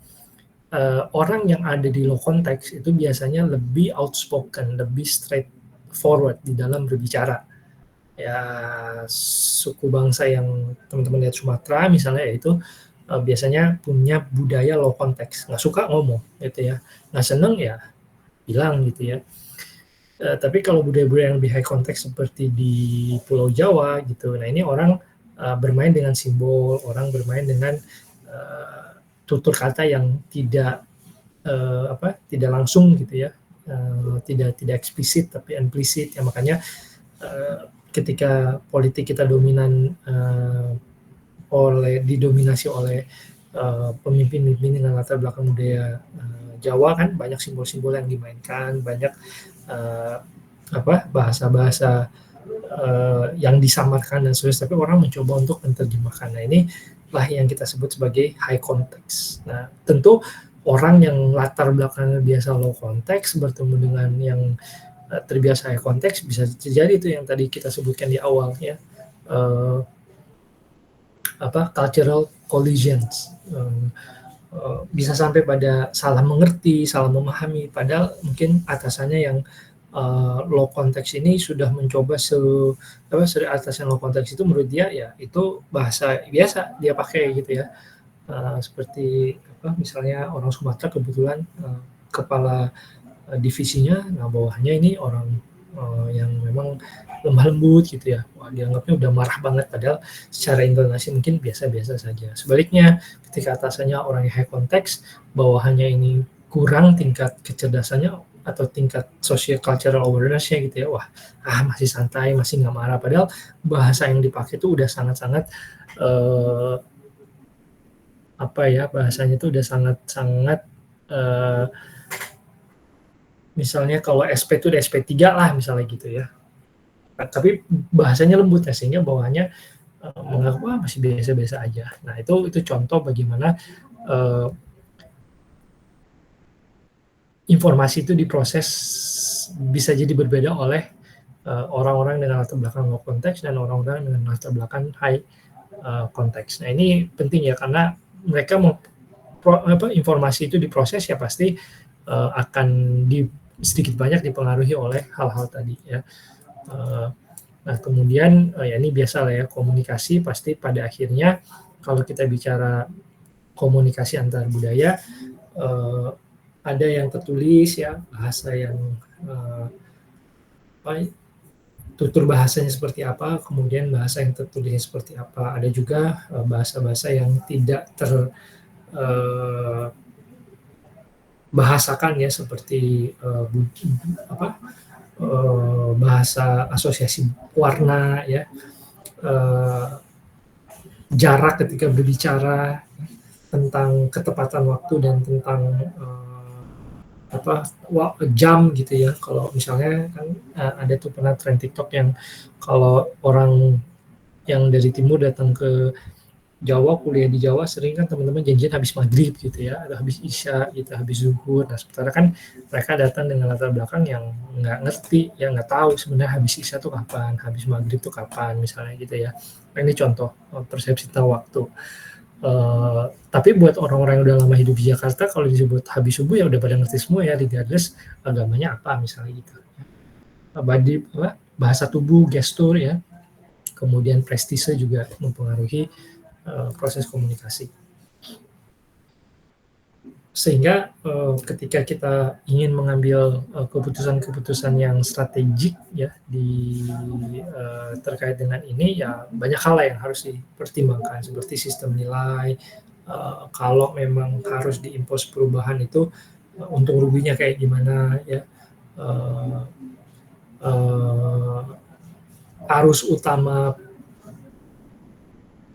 A: Orang yang ada di low context itu biasanya lebih outspoken, lebih straightforward di dalam berbicara. Ya suku bangsa yang teman-teman lihat Sumatera misalnya, yaitu biasanya punya budaya low context, nggak suka ngomong gitu ya, nggak seneng ya bilang gitu ya. Tapi kalau budaya-budaya yang lebih high context seperti di Pulau Jawa gitu, nah ini orang bermain dengan simbol, orang bermain dengan tutur kata yang tidak tidak langsung gitu ya, tidak eksplisit tapi implisit ya, makanya ketika politik kita dominan didominasi oleh pemimpin-pemimpin dengan latar belakang budaya Jawa kan, banyak simbol-simbol yang dimainkan, banyak bahasa-bahasa yang disamarkan dan sebagainya, tapi orang mencoba untuk menerjemahkan. Nah ini lah yang kita sebut sebagai high context. Nah tentu orang yang latar belakangnya biasa low context bertemu dengan yang terbiasa high context, bisa terjadi itu yang tadi kita sebutkan di awal ya, cultural collisions, bisa sampai pada salah mengerti, salah memahami, padahal mungkin atasannya yang low context ini sudah mencoba atasan low context itu menurut dia ya itu bahasa biasa dia pakai gitu ya, seperti misalnya orang Sumatera kebetulan kepala divisinya, nah bawahnya ini orang yang memang lemah lembut gitu ya, wah dianggapnya udah marah banget, padahal secara intonasi mungkin biasa-biasa saja. Sebaliknya ketika atasannya orang yang high context, bawahannya ini kurang tingkat kecerdasannya atau tingkat social cultural awareness-nya gitu ya, wah masih santai, masih nggak marah, padahal bahasa yang dipakai itu udah sangat-sangat bahasanya itu udah sangat-sangat misalnya kalau SP itu udah SP3 lah misalnya gitu ya, tapi bahasanya lembut ya, sehingga bawahannya menganggap masih biasa-biasa aja. Nah itu contoh bagaimana informasi itu diproses bisa jadi berbeda oleh orang-orang dengan latar belakang low context dan orang-orang dengan latar belakang high context. Nah ini penting ya, karena mereka informasi itu diproses ya pasti akan sedikit banyak dipengaruhi oleh hal-hal tadi ya. Nah kemudian ya ini biasa lah ya, komunikasi pasti pada akhirnya kalau kita bicara komunikasi antar budaya, ada yang tertulis ya, bahasa yang tutur bahasanya seperti apa, kemudian bahasa yang tertulisnya seperti apa. Ada juga bahasa-bahasa yang tidak bahasakan ya, seperti bahasa asosiasi warna ya, jarak ketika berbicara, tentang ketepatan waktu dan tentang jam gitu ya. Kalau misalnya kan ada tuh pernah tren TikTok yang kalau orang yang dari timur datang ke Jawa, kuliah di Jawa, sering kan teman-teman janjian habis maghrib gitu ya, atau habis isya gitu, habis zuhur. Nah sementara kan mereka datang dengan latar belakang yang nggak ngerti, yang nggak tahu sebenarnya habis isya tuh kapan, habis maghrib tuh kapan misalnya gitu ya. Nah, ini contoh persepsi tentang waktu. Tapi buat orang-orang yang udah lama hidup di Jakarta, kalau disebut habis subuh ya udah pada ngerti semua ya, regardless agamanya apa misalnya gitu. Bahasa tubuh, gestur ya, kemudian prestise juga mempengaruhi proses komunikasi. Sehingga ketika kita ingin mengambil keputusan-keputusan yang strategik ya terkait dengan ini, ya banyak hal yang harus dipertimbangkan seperti sistem nilai, kalau memang harus diimpos perubahan itu untung ruginya kayak gimana ya, arus utama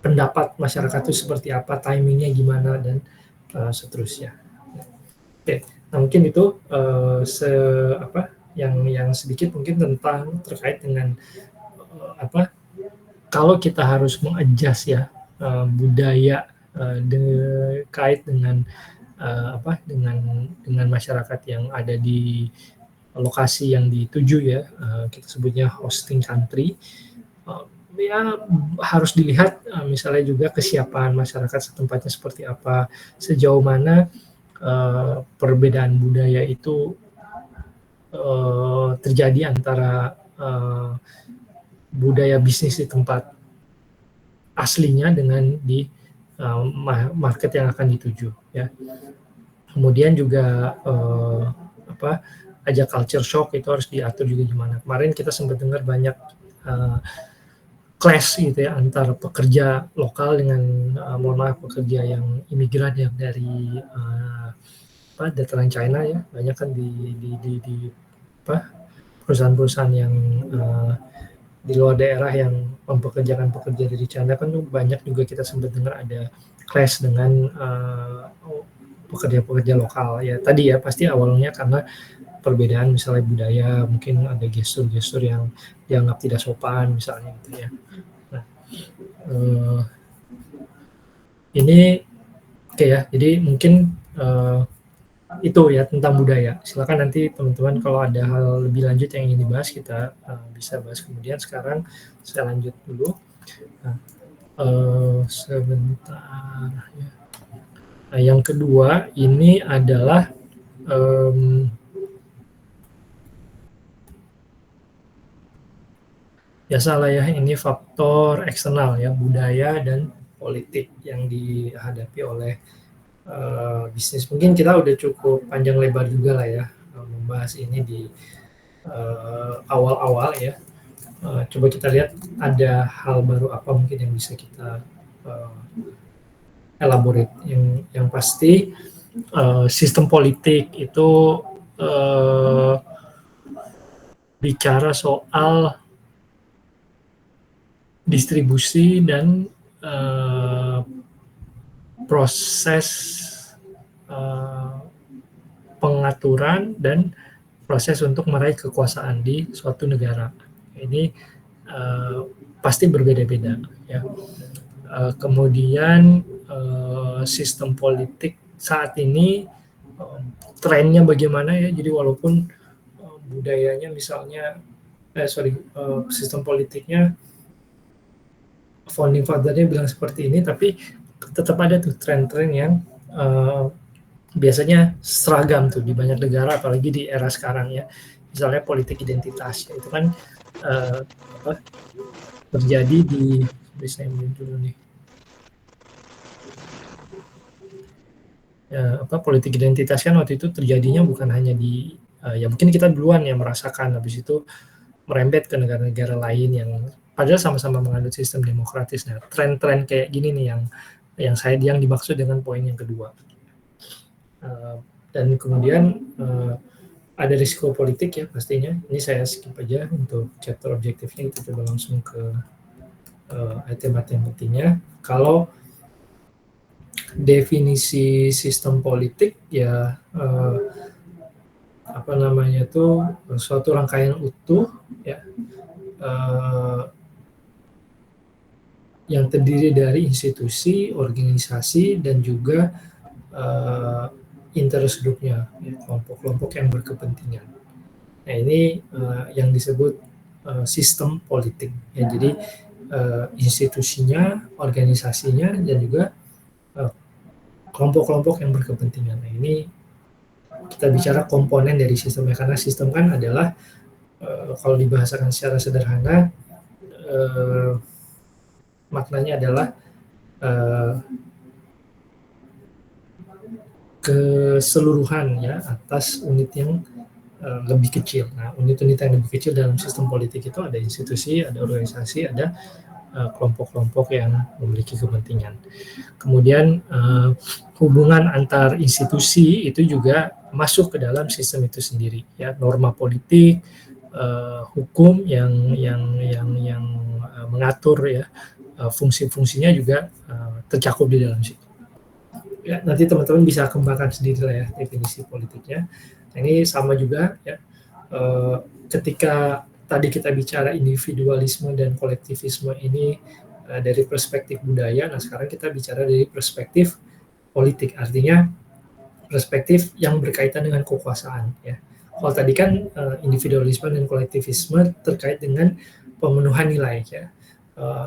A: pendapat masyarakat itu seperti apa, timingnya gimana, dan seterusnya. Oke, nah mungkin itu yang sedikit mungkin tentang terkait dengan kalau kita harus mengadjust ya budaya terkait dengan dengan masyarakat yang ada di lokasi yang dituju ya, kita sebutnya hosting country. Ya harus dilihat misalnya juga kesiapan masyarakat setempatnya seperti apa, sejauh mana perbedaan budaya itu terjadi antara budaya bisnis di tempat aslinya dengan di market yang akan dituju ya. Kemudian juga ajak culture shock itu harus diatur juga gimana. Kemarin kita sempat dengar banyak clash gitu ya antara pekerja lokal dengan pekerja yang imigran yang dari dataran China ya, banyak kan di perusahaan-perusahaan yang di luar daerah yang mempekerjakan pekerja dari China kan banyak juga kita sempat dengar ada clash dengan pekerja-pekerja lokal ya. Tadi ya pasti awalnya karena perbedaan misalnya budaya, mungkin ada gestur-gestur yang dianggap tidak sopan misalnya gitu ya. Nah, ini oke ya, jadi mungkin itu ya tentang budaya. Silakan nanti teman-teman kalau ada hal lebih lanjut yang ingin dibahas kita bisa bahas kemudian. Sekarang saya lanjut dulu. Nah, sebentar ya. Nah, yang kedua ini adalah biasalah ya, ini faktor eksternal ya, budaya dan politik yang dihadapi oleh bisnis. Mungkin kita udah cukup panjang lebar juga lah ya membahas ini di awal-awal ya. Coba kita lihat ada hal baru apa mungkin yang bisa kita elaborate. Yang pasti sistem politik itu bicara soal distribusi dan proses pengaturan dan proses untuk meraih kekuasaan di suatu negara. Ini pasti berbeda-beda ya. Kemudian sistem politik saat ini trennya bagaimana ya, jadi walaupun budayanya misalnya sistem politiknya founding father-nya bilang seperti ini, tapi tetap ada tuh tren-tren yang biasanya seragam tuh di banyak negara, apalagi di era sekarang ya. Misalnya politik identitas ya, itu kan terjadi di saya dulu nih. Politik identitas kan waktu itu terjadinya bukan hanya di ya mungkin kita duluan yang merasakan, habis itu merembet ke negara-negara lain yang padahal sama-sama menganut sistem demokratis. Nah, tren-tren kayak gini nih yang dimaksud dengan poin yang kedua. Dan kemudian ada risiko politik ya pastinya. Ini saya skip aja untuk chapter objektifnya, kita coba langsung ke item-item pentingnya. Kalau definisi sistem politik ya suatu rangkaian utuh ya yang terdiri dari institusi, organisasi, dan juga interest group-nya, ya, kelompok-kelompok yang berkepentingan. Nah ini yang disebut sistem politik. Ya, jadi institusinya, organisasinya, dan juga kelompok-kelompok yang berkepentingan. Nah ini kita bicara komponen dari sistemnya, karena sistem kan adalah kalau dibahasakan secara sederhana maknanya adalah keseluruhan ya atas unit yang lebih kecil. Nah, unit-unit yang lebih kecil dalam sistem politik itu ada institusi, ada organisasi, ada kelompok-kelompok yang memiliki kepentingan. Kemudian hubungan antar institusi itu juga masuk ke dalam sistem itu sendiri, ya, norma politik, hukum yang mengatur ya fungsi-fungsinya juga tercakup di dalam situ. Ya, nanti teman-teman bisa kembangkan sendiri lah ya definisi politiknya. Nah, ini sama juga ya, ketika tadi kita bicara individualisme dan kolektivisme ini dari perspektif budaya, nah sekarang kita bicara dari perspektif politik, artinya perspektif yang berkaitan dengan kekuasaan ya. Kalau tadi kan individualisme dan kolektivisme terkait dengan pemenuhan nilai ya.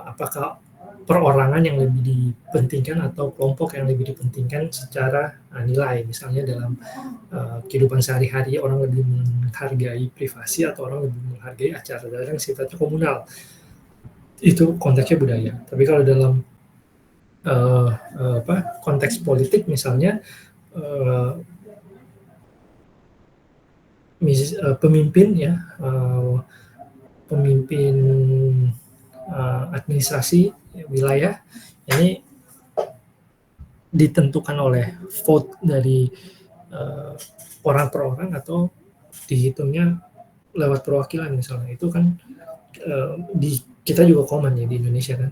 A: Apakah perorangan yang lebih dipentingkan atau kelompok yang lebih dipentingkan secara nilai, misalnya dalam kehidupan sehari-hari orang lebih menghargai privasi atau orang lebih menghargai acara-acara yang sifatnya komunal, itu konteksnya budaya. Tapi kalau dalam konteks politik misalnya pemimpin ya, pemimpin administrasi wilayah ini ditentukan oleh vote dari orang per orang atau dihitungnya lewat perwakilan misalnya. Itu kan di kita juga common ya di Indonesia kan,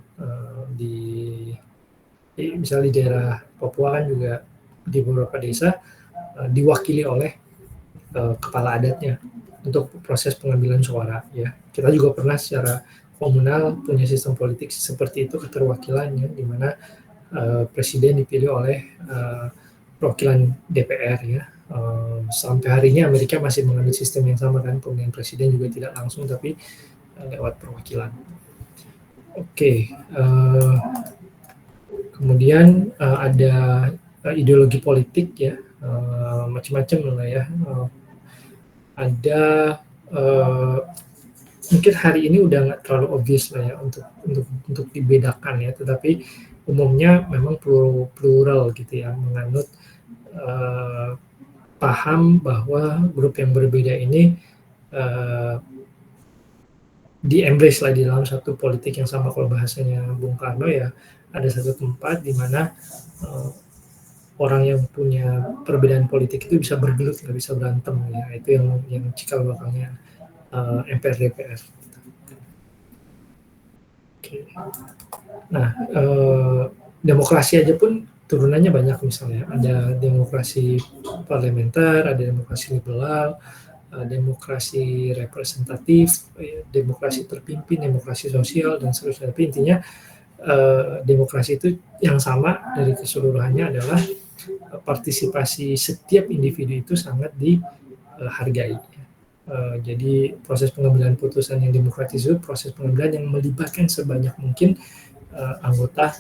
A: misalnya di daerah Papua kan juga di beberapa desa diwakili oleh kepala adatnya untuk proses pengambilan suara ya. Kita juga pernah secara komunal punya sistem politik seperti itu, keterwakilannya di mana presiden dipilih oleh perwakilan DPR ya. Sampai hari ini Amerika masih mengambil sistem yang sama kan, pemilihan presiden juga tidak langsung tapi lewat perwakilan. Oke, kemudian ada ideologi politik ya, macam-macam lah ya. Ada mungkin hari ini udah nggak terlalu obvious lah ya untuk dibedakan ya, tetapi umumnya memang plural gitu ya, menganut paham bahwa grup yang berbeda ini di-embrace lah di dalam satu politik yang sama. Kalau bahasanya Bung Karno ya, ada satu tempat di mana orang yang punya perbedaan politik itu bisa bergelut, nggak bisa berantem ya. Itu yang cikal bakalnya MPR DPR. Oke. Nah, demokrasi aja pun turunannya banyak misalnya. Ada demokrasi parlementer, ada demokrasi liberal, demokrasi representatif, demokrasi terpimpin, demokrasi sosial, dan seterusnya. Tapi intinya demokrasi itu yang sama dari keseluruhannya adalah partisipasi setiap individu itu sangat dihargai. Jadi proses pengambilan putusan yang demokratis itu proses pengambilan yang melibatkan sebanyak mungkin anggota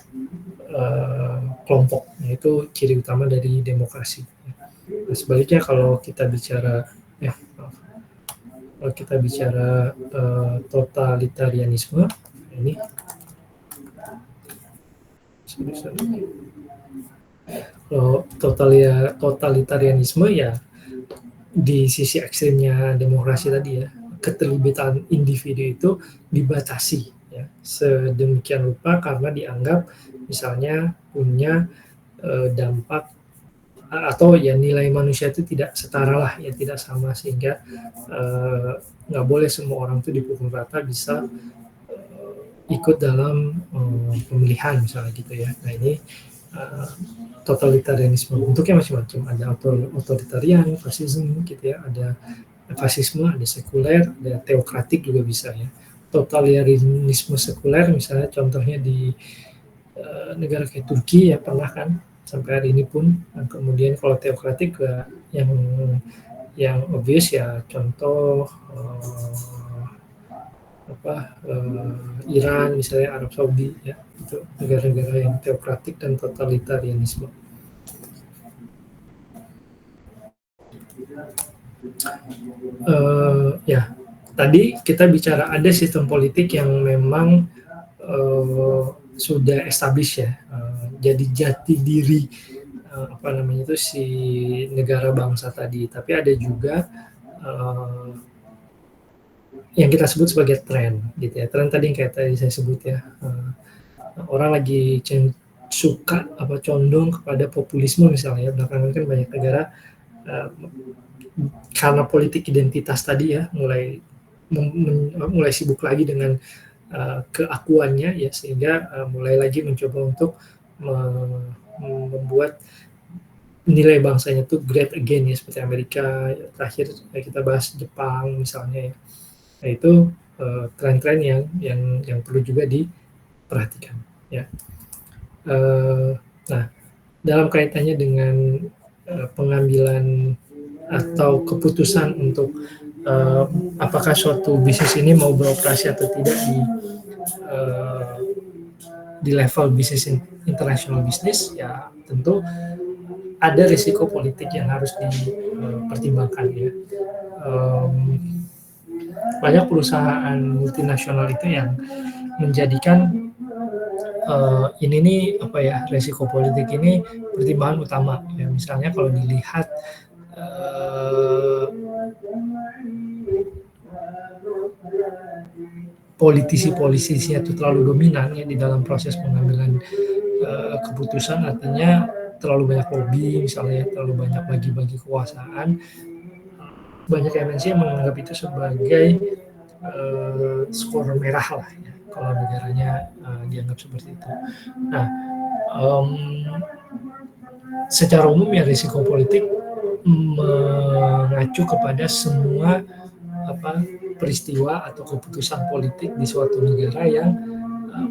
A: kelompok. Itu ciri utama dari demokrasi. Nah, sebaliknya kalau kita bicara totalitarianisme, ini kalau totalitarianisme ya di sisi ekstrimnya demokrasi tadi ya, keterlibatan individu itu dibatasi ya sedemikian rupa karena dianggap misalnya punya dampak atau ya nilai manusia itu tidak setara lah ya, tidak sama, sehingga nggak boleh semua orang itu dipukul rata bisa ikut dalam pemilihan misalnya gitu ya. Nah ini totalitarianisme bentuknya macam-macam, ada otoritarian, fasisme gitu ya, ada fasisme, ada sekuler, ada teokratik juga bisa ya. Totalitarianisme sekuler misalnya contohnya di negara kayak Turki ya pernah kan sampai hari ini pun. Nah, kemudian kalau teokratik yang obvious ya contoh Iran misalnya, Arab Saudi ya, itu negara-negara yang teokratik dan totalitarianisme. Ya tadi kita bicara ada sistem politik yang memang sudah established ya, jadi jati diri apa namanya itu, si negara bangsa tadi, tapi ada juga yang kita sebut sebagai tren gitu ya. Tren tadi yang kayak tadi saya sebut ya, orang lagi suka apa condong kepada populisme misalnya. Belakangan kan banyak negara karena politik identitas tadi ya mulai sibuk lagi dengan keakuannya ya, sehingga mulai lagi mencoba untuk membuat nilai bangsanya tuh great again ya, seperti Amerika terakhir kita bahas Jepang misalnya ya. Nah itu tren-tren yang perlu juga diperhatikan ya. Nah dalam kaitannya dengan pengambilan atau keputusan untuk apakah suatu bisnis ini mau beroperasi atau tidak di level bisnis internasional bisnis ya, tentu ada risiko politik yang harus dipertimbangkan ya. Banyak perusahaan multinasional itu yang menjadikan ini nih apa ya, risiko politik ini pertimbangan utama ya. Misalnya kalau dilihat politisi-politisinya itu terlalu dominan ya di dalam proses pengambilan keputusan, artinya terlalu banyak lobby misalnya, terlalu banyak bagi-bagi kekuasaan. Banyak MNC yang menganggap itu sebagai skor merah lah ya, kalau negaranya dianggap seperti itu. Nah, secara umum ya risiko politik mengacu kepada semua peristiwa atau keputusan politik di suatu negara yang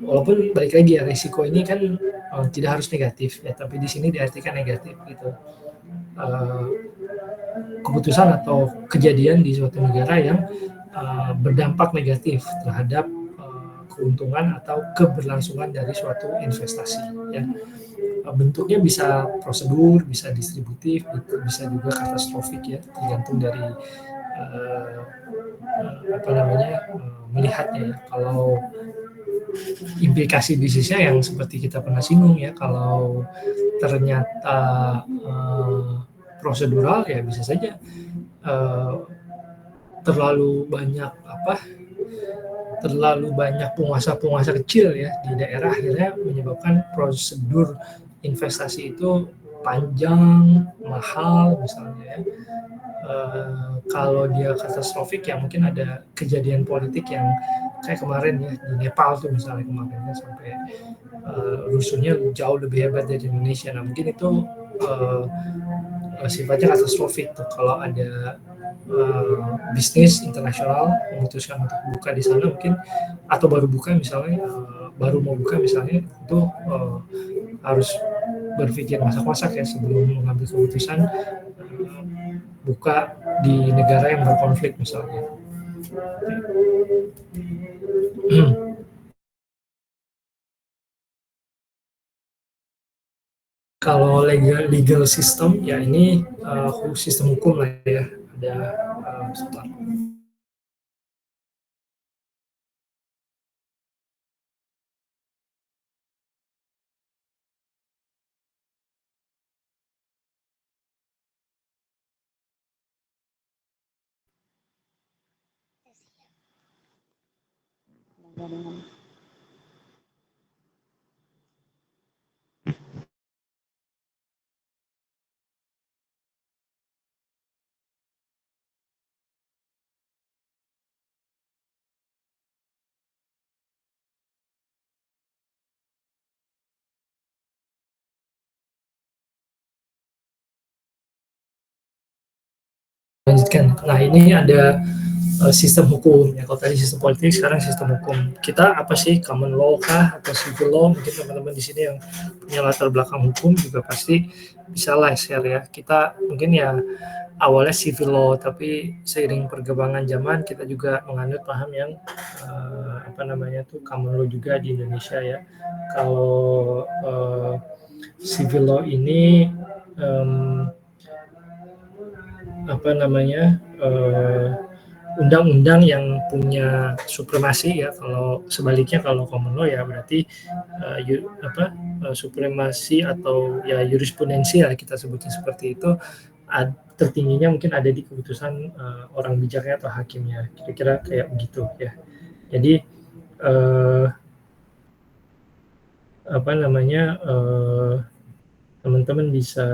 A: walaupun balik lagi ya, risiko ini kan tidak harus negatif ya, tapi di sini diartikan negatif gitu. Keputusan atau kejadian di suatu negara yang berdampak negatif terhadap keuntungan atau keberlangsungan dari suatu investasi ya. Bentuknya bisa prosedur, bisa distributif, bisa juga katastrofik ya, tergantung dari melihatnya ya. Kalau implikasi bisnisnya yang seperti kita pernah singgung ya, kalau ternyata prosedural ya bisa saja terlalu banyak penguasa kecil ya di daerah, akhirnya menyebabkan prosedur investasi itu panjang, mahal misalnya ya. Kalau dia katastrofik ya mungkin ada kejadian politik yang kayak kemarin ya di Nepal tuh misalnya kemarin ya, sampai rusuhnya jauh lebih hebat dari Indonesia. Nah mungkin itu sifatnya katastrofik tuh kalau ada bisnis internasional memutuskan untuk buka di sana mungkin, atau baru buka misalnya, baru mau buka misalnya, itu harus berpikir masak-masak ya sebelum mengambil keputusan buka di negara yang berkonflik misalnya. Kalau legal system ya ini sistem hukum lah ya, ada sebentar. Lanjutkan. Nah ini ada sistem hukum ya. Kalau tadi sistem politik, sekarang sistem hukum. Kita apa sih, common law kah atau civil law? Mungkin teman-teman di sini yang punya latar belakang hukum juga pasti bisa lah share ya. Kita mungkin ya awalnya civil law, tapi seiring perkembangan zaman kita juga menganut paham yang common law juga di Indonesia ya. Kalau civil law ini undang-undang yang punya supremasi ya. Kalau sebaliknya kalau common law ya berarti supremasi atau ya jurisprudensi ya kita sebutnya seperti itu, tertingginya mungkin ada di keputusan orang bijaknya atau hakimnya, kira-kira kayak begitu ya. Jadi teman-teman bisa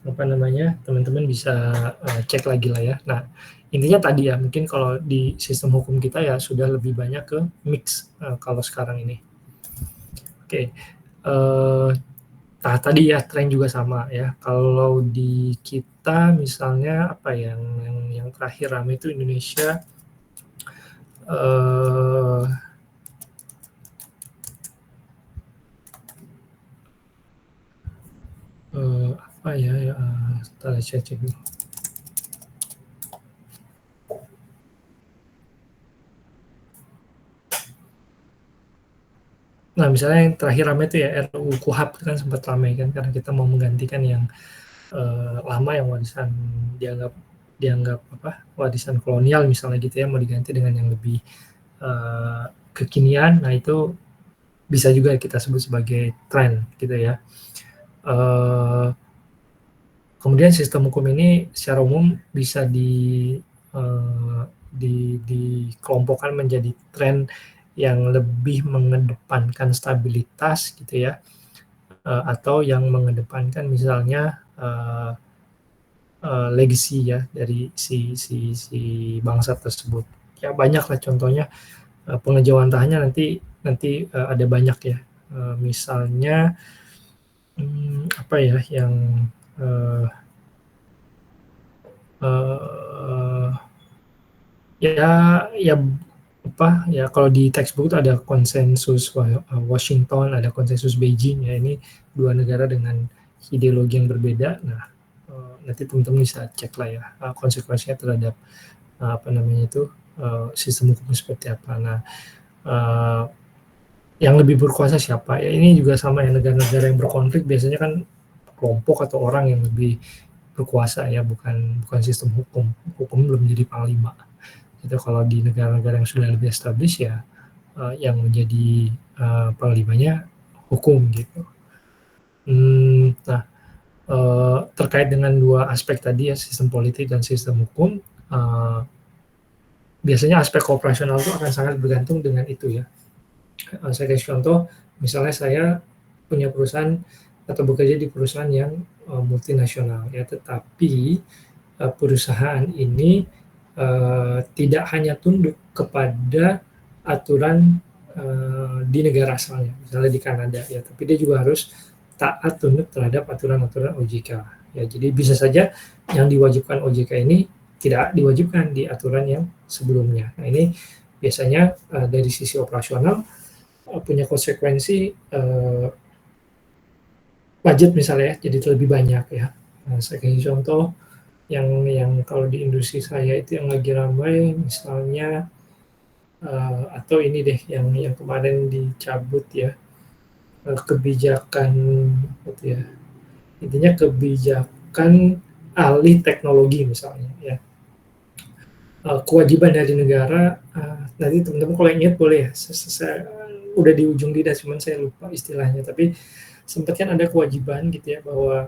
A: teman-teman bisa cek lagi lah ya. Nah, intinya tadi ya, mungkin kalau di sistem hukum kita ya sudah lebih banyak ke mix kalau sekarang ini. Oke. Nah, tadi ya tren juga sama ya. Kalau di kita misalnya apa yang terakhir ramai itu Indonesia apa ya, setelah saya cek dulu. Nah, misalnya yang terakhir ramai itu ya RUU KUHP kan sempat ramai kan karena kita mau menggantikan yang lama yang warisan dianggap warisan kolonial misalnya gitu ya, mau diganti dengan yang lebih kekinian. Nah, itu bisa juga kita sebut sebagai tren gitu ya. Kemudian sistem hukum ini secara umum bisa dikelompokkan menjadi tren yang lebih mengedepankan stabilitas gitu ya, atau yang mengedepankan misalnya legacy ya dari si bangsa tersebut. Ya banyak lah contohnya, pengejauhan tahannya nanti ada banyak ya. Misalnya apa ya yang ya kalau di textbook itu ada konsensus Washington, ada konsensus Beijing ya, ini dua negara dengan ideologi yang berbeda. Nah, nanti teman-teman bisa cek lah ya konsekuensinya terhadap sistem hukum seperti apa. Nah, yang lebih berkuasa siapa ya, ini juga sama ya, negara-negara yang berkonflik biasanya kan kelompok atau orang yang lebih berkuasa ya, bukan sistem hukum belum jadi panglima. Itu kalau di negara-negara yang sudah lebih established ya yang menjadi panglimanya hukum gitu. Nah, terkait dengan dua aspek tadi ya, sistem politik dan sistem hukum, biasanya aspek operasional itu akan sangat bergantung dengan itu ya. Saya kasih contoh, misalnya saya punya perusahaan atau bekerja di perusahaan yang multinasional ya, tetapi perusahaan ini tidak hanya tunduk kepada aturan di negara asalnya, misalnya di Kanada ya, tapi dia juga harus taat tunduk terhadap aturan-aturan OJK ya. Jadi bisa saja yang diwajibkan OJK ini tidak diwajibkan di aturan yang sebelumnya. Nah, ini biasanya dari sisi operasional punya konsekuensi budget misalnya ya, jadi lebih banyak ya. Nah, saya kasih contoh yang kalau di industri saya itu yang lagi ramai misalnya atau ini deh yang kemarin dicabut ya, kebijakan gitu ya, intinya kebijakan alih teknologi misalnya ya. Kewajiban dari negara, nanti teman-teman kalau ingat boleh ya, saya udah di ujung lidah cuman saya lupa istilahnya, tapi sempat kan ada kewajiban gitu ya bahwa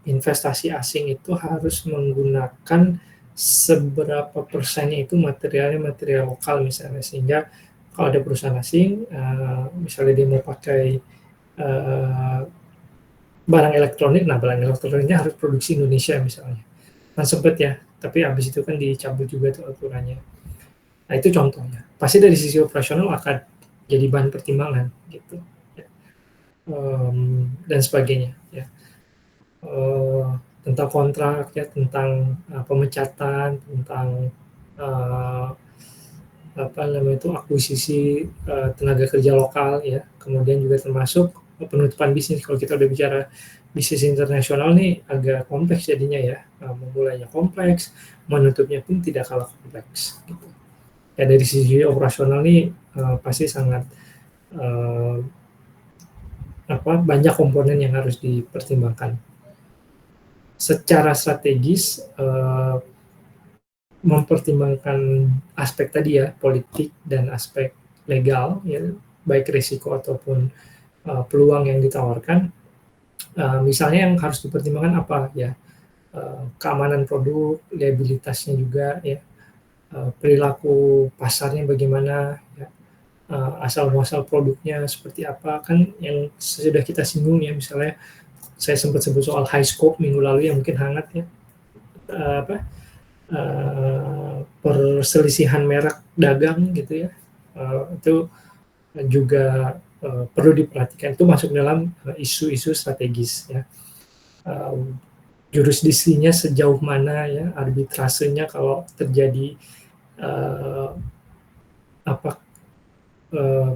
A: investasi asing itu harus menggunakan seberapa persennya itu material lokal misalnya, sehingga kalau ada perusahaan asing misalnya dia mau pakai barang elektronik, nah barang elektroniknya harus produksi Indonesia misalnya. Nah sempat ya, tapi habis itu kan dicabut juga tuh aturannya. Nah itu contohnya. Pasti dari sisi operasional akan jadi bahan pertimbangan gitu. Dan sebagainya ya. Tentang kontrak ya, tentang pemecatan, tentang akuisisi tenaga kerja lokal ya. Kemudian juga termasuk penutupan bisnis. Kalau kita udah bicara bisnis internasional nih agak kompleks jadinya ya. Memulainya kompleks, menutupnya pun tidak kalah kompleks gitu. Ya dari sisi operasional nih pasti sangat banyak komponen yang harus dipertimbangkan. secara strategis mempertimbangkan aspek tadi ya, politik dan aspek legal ya, baik risiko ataupun peluang yang ditawarkan. Misalnya yang harus dipertimbangkan apa ya, keamanan produk, liabilitasnya juga ya, perilaku pasarnya bagaimana ya, asal-muasal produknya seperti apa, kan yang sudah kita singgung ya, misalnya saya sempat sebut soal high scope minggu lalu yang mungkin hangat ya, perselisihan merek dagang gitu ya, itu juga perlu diperhatikan, itu masuk dalam isu-isu strategis ya. Jurisdiksinya sejauh mana ya, arbitrasenya kalau terjadi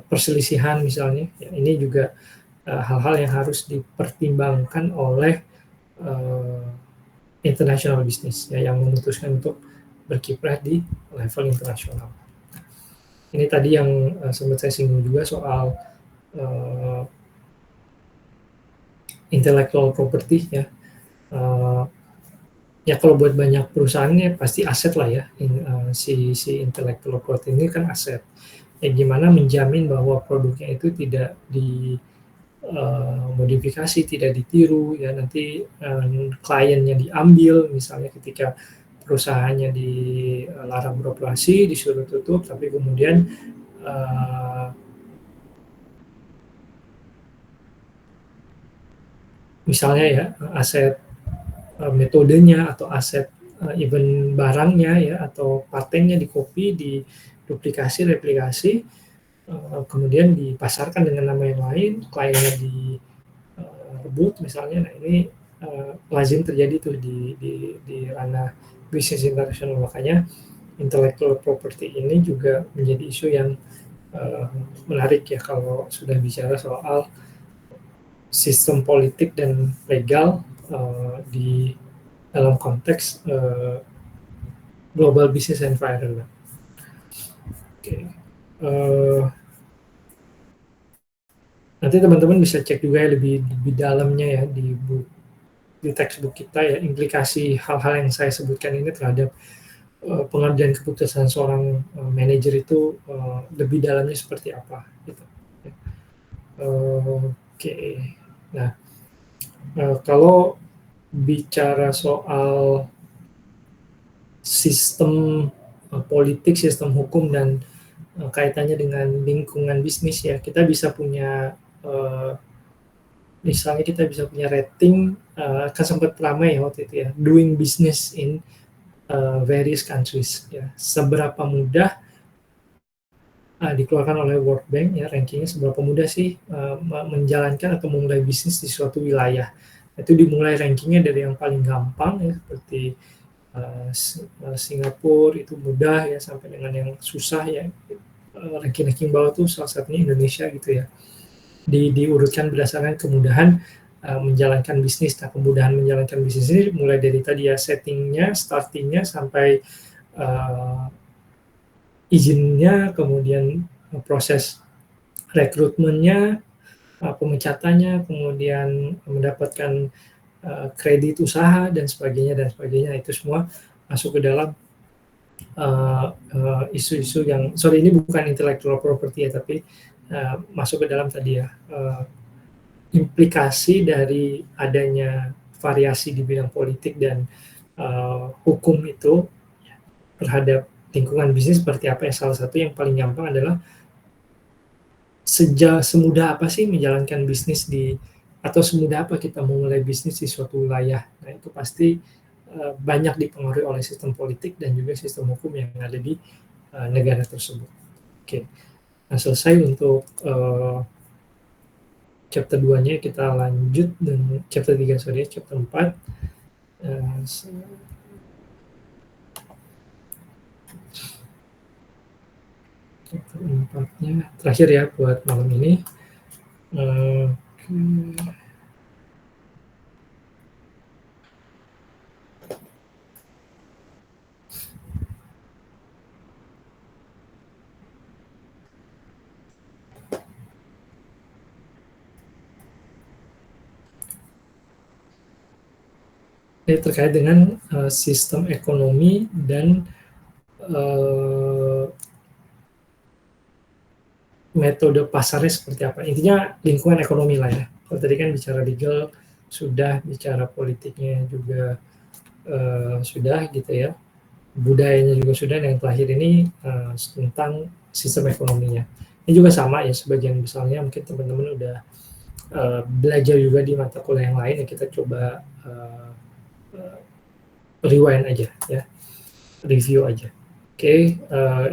A: perselisihan misalnya ya, ini juga hal-hal yang harus dipertimbangkan oleh international business ya, yang memutuskan untuk berkiprah di level internasional. Ini tadi yang sempat saya singgung juga soal intellectual property ya. Ya kalau buat banyak perusahaan ya pasti aset lah ya, si intellectual property ini kan aset. Ya gimana menjamin bahwa produknya itu tidak dimodifikasi, tidak ditiru ya, nanti kliennya diambil misalnya ketika perusahaannya dilarang beroperasi, disuruh tutup, tapi kemudian misalnya ya aset metodenya atau aset even barangnya ya atau patennya di-copy, diduplikasi, replikasi, kemudian dipasarkan dengan nama yang lain, kliennya direbut misalnya. Nah ini lazim terjadi tuh di ranah bisnis internasional. Makanya intellectual property ini juga menjadi isu yang menarik ya kalau sudah bicara soal sistem politik dan legal di dalam konteks global business environment. Okay. Nanti teman-teman bisa cek juga ya lebih dalamnya ya di textbook kita ya, implikasi hal-hal yang saya sebutkan ini terhadap pengambilan keputusan seorang manajer itu lebih dalamnya seperti apa gitu. Okay. Nah, kalau bicara soal sistem politik, sistem hukum dan kaitannya dengan lingkungan bisnis ya, kita bisa punya misalnya kita bisa punya rating, kan sempat ramai ya waktu itu ya, doing business in various countries ya, seberapa mudah dikeluarkan oleh World Bank ya, rankingnya seberapa mudah sih menjalankan atau memulai bisnis di suatu wilayah. Itu dimulai rankingnya dari yang paling gampang ya, seperti Singapura itu mudah ya, sampai dengan yang susah ya, ranking-ranking bawah tuh salah satunya Indonesia gitu ya, diurutkan berdasarkan kemudahan menjalankan bisnis. Nah, kemudahan menjalankan bisnis ini mulai dari tadi ya, settingnya, startingnya, sampai izinnya, kemudian proses rekrutmennya, pemecatannya, kemudian mendapatkan kredit usaha dan sebagainya, itu semua masuk ke dalam isu-isu yang, sorry ini bukan intellectual property ya, tapi masuk ke dalam tadi ya, implikasi dari adanya variasi di bidang politik dan hukum itu terhadap lingkungan bisnis seperti apa ya. Salah satu yang paling gampang adalah semudah apa sih menjalankan bisnis atau semudah apa kita memulai bisnis di suatu wilayah. Nah itu pasti banyak dipengaruhi oleh sistem politik dan juga sistem hukum yang ada di negara tersebut. Oke, nah selesai untuk chapter 2-nya, kita lanjut dengan chapter 3, chapter 4. Chapter 4-nya terakhir ya buat malam ini. terkait dengan sistem ekonomi dan metode pasarnya seperti apa. Intinya lingkungan ekonomi lah ya. Kalau tadi kan bicara legal sudah, bicara politiknya juga sudah gitu ya. Budayanya juga sudah, dan yang terakhir ini tentang sistem ekonominya. Ini juga sama ya, sebagian besarnya mungkin teman-teman udah belajar juga di mata kuliah yang lain, ya kita coba rewind aja ya, review aja. Oke,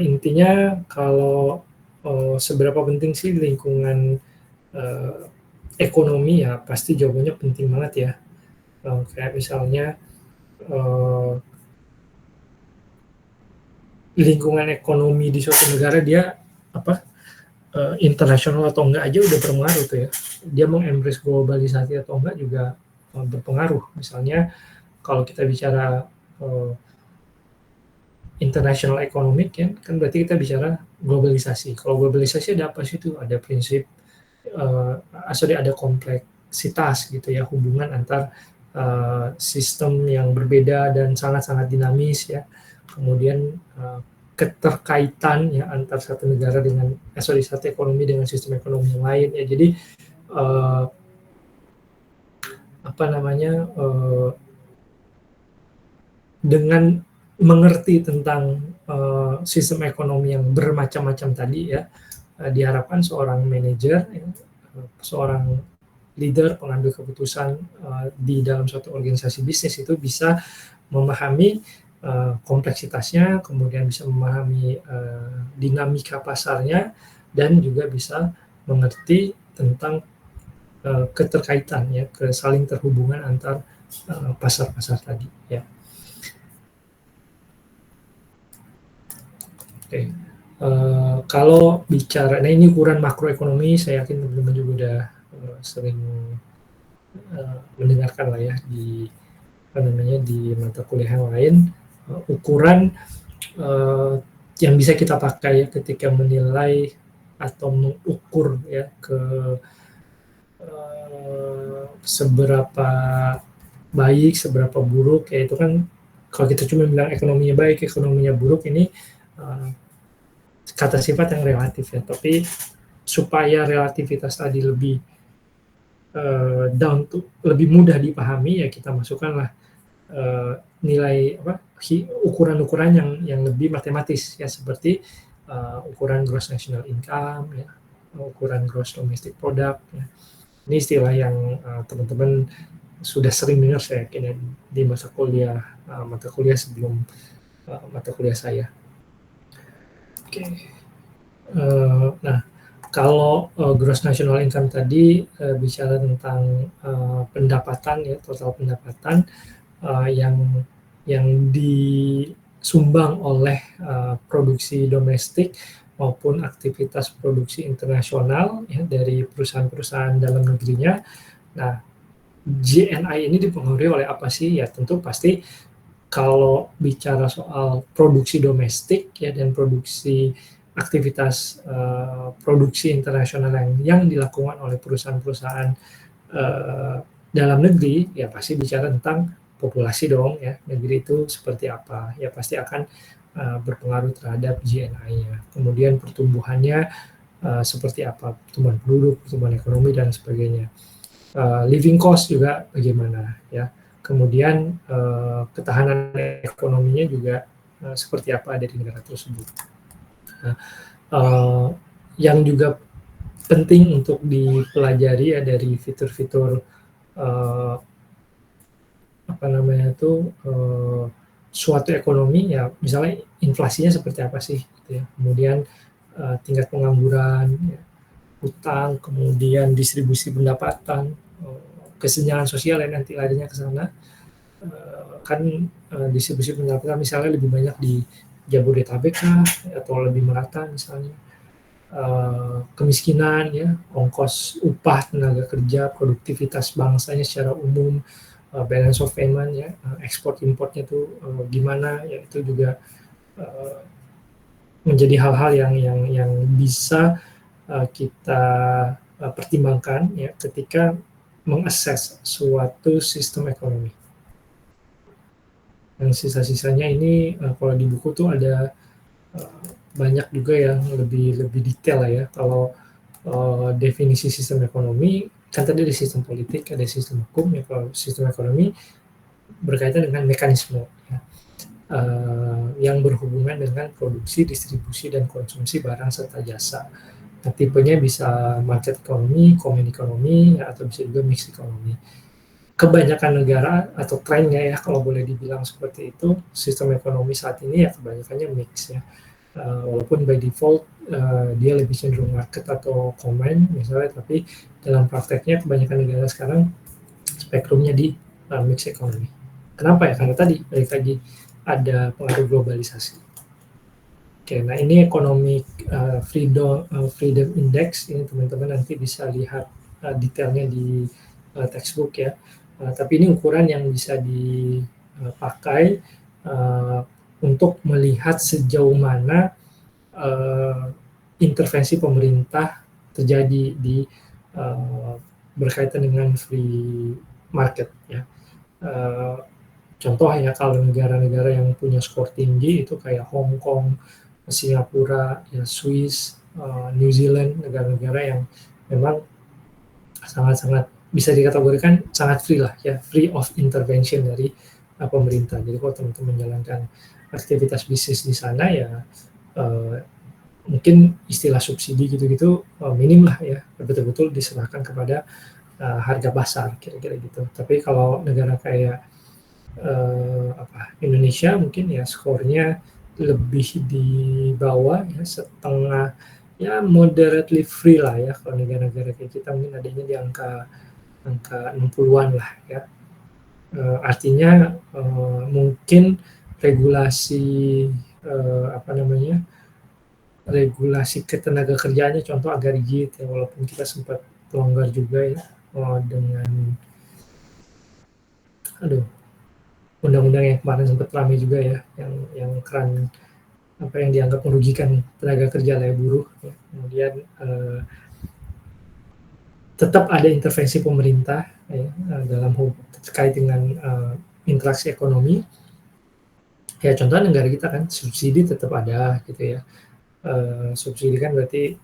A: intinya kalau seberapa penting sih lingkungan ekonomi, ya pasti jawabannya penting banget ya. Kayak misalnya lingkungan ekonomi di suatu negara dia internasional atau enggak aja udah berpengaruh tuh ya. Dia mengembrace globalisasi atau enggak juga berpengaruh. Misalnya kalau kita bicara international economic kan berarti kita bicara globalisasi. Kalau globalisasi ada apa sih itu? Ada prinsip ada kompleksitas gitu ya, hubungan antar sistem yang berbeda dan sangat-sangat dinamis ya. Kemudian keterkaitan ya antar satu negara dengan satu ekonomi dengan sistem ekonomi yang lain ya. Jadi dengan mengerti tentang sistem ekonomi yang bermacam-macam tadi ya, diharapkan seorang manajer, seorang leader, pengambil keputusan di dalam suatu organisasi bisnis itu bisa memahami kompleksitasnya, kemudian bisa memahami dinamika pasarnya, dan juga bisa mengerti tentang keterkaitan ya, saling terhubungan antar pasar-pasar tadi ya. Oke. Kalau bicara, nah ini ukuran makroekonomi, saya yakin teman-teman juga udah sering mendengarkan lah ya di mata kuliah yang lain. Ukuran yang bisa kita pakai ya ketika menilai atau mengukur ya ke seberapa baik, seberapa buruk ya, itu kan kalau kita cuma bilang ekonominya baik, ekonominya buruk, ini kata sifat yang relatif ya. Tapi supaya relativitas tadi lebih lebih mudah dipahami ya, kita masukkanlah nilai ukuran-ukuran yang lebih matematis ya, seperti ukuran gross national income ya, ukuran gross domestic product ya. Ini istilah yang teman-teman sudah sering dengar saya yakin ya, di mata kuliah sebelum mata kuliah saya. Oke. Nah, kalau gross national income tadi bicara tentang pendapatan ya, total pendapatan yang disumbang oleh produksi domestik maupun aktivitas produksi internasional ya, dari perusahaan-perusahaan dalam negerinya. Nah, GNI ini dipengaruhi oleh apa sih? Ya tentu pasti kalau bicara soal produksi domestik ya, dan aktivitas produksi internasional yang dilakukan oleh perusahaan-perusahaan dalam negeri, ya pasti bicara tentang populasi dong ya, negeri itu seperti apa, ya pasti akan berpengaruh terhadap GNI-nya. Kemudian pertumbuhannya seperti apa, pertumbuhan penduduk, pertumbuhan ekonomi, dan sebagainya. Living cost juga bagaimana ya. Kemudian ketahanan ekonominya juga seperti apa ada di negara tersebut. Nah, yang juga penting untuk dipelajari ya dari fitur-fitur suatu ekonomi ya, misalnya inflasinya seperti apa sih gitu ya. Kemudian tingkat pengangguran ya, utang, kemudian distribusi pendapatan, kesenjangan sosial yang nanti larinya ke sana. Kan distribusi pendapatan misalnya lebih banyak di Jabodetabek atau lebih merata misalnya. Kemiskinan ya, ongkos upah tenaga kerja, produktivitas bangsanya secara umum, balance of payment ya, ekspor importnya tuh gimana ya, itu juga menjadi hal-hal yang bisa kita pertimbangkan ya ketika mengakses suatu sistem ekonomi. yang sisa-sisanya ini kalau di buku tuh ada banyak juga yang lebih detail lah ya. Kalau definisi sistem ekonomi kan tadi ada sistem politik, ada sistem hukum ya. Kalau sistem ekonomi berkaitan dengan mekanisme ya, yang berhubungan dengan produksi, distribusi, dan konsumsi barang serta jasa. Nah, tipenya bisa market economy, common economy, ya, atau bisa juga mixed economy. Kebanyakan negara atau trennya ya kalau boleh dibilang seperti itu, sistem ekonomi saat ini ya kebanyakannya mix ya. Walaupun by default dia lebih cenderung market atau common misalnya, tapi dalam prakteknya kebanyakan negara sekarang spektrumnya di mixed economy. Kenapa ya? Karena tadi balik lagi ada pengaruh globalisasi. Oke, nah ini economic freedom index, ini teman-teman nanti bisa lihat detailnya di textbook ya. Tapi ini ukuran yang bisa dipakai untuk melihat sejauh mana intervensi pemerintah terjadi di berkaitan dengan free market ya. Contoh ya, kalau negara-negara yang punya skor tinggi itu kayak Hong Kong, Singapura, ya Swiss, New Zealand, negara-negara yang memang sangat-sangat bisa dikategorikan sangat free lah ya, free of intervention dari pemerintah. Jadi kalau teman-teman menjalankan aktivitas bisnis di sana ya mungkin istilah subsidi gitu-gitu minim lah ya, betul-betul diserahkan kepada harga pasar kira-kira gitu. Tapi kalau negara kayak Indonesia mungkin ya skornya lebih di bawah ya, setengah ya, moderately free lah ya. Kalau negara-negara kayak kita mungkin adanya di angka 60-an lah ya. Artinya mungkin regulasi regulasi ketenaga kerjaannya contoh agak rigid ya, walaupun kita sempat longgar juga ya dengan undang-undang yang kemarin sempat ramai juga ya, yang keren yang dianggap merugikan tenaga kerja lah ya, buruh ya. Kemudian tetap ada intervensi pemerintah ya, dalam terkait dengan interaksi ekonomi ya. Contoh negara kita kan subsidi tetap ada gitu ya. Subsidi kan berarti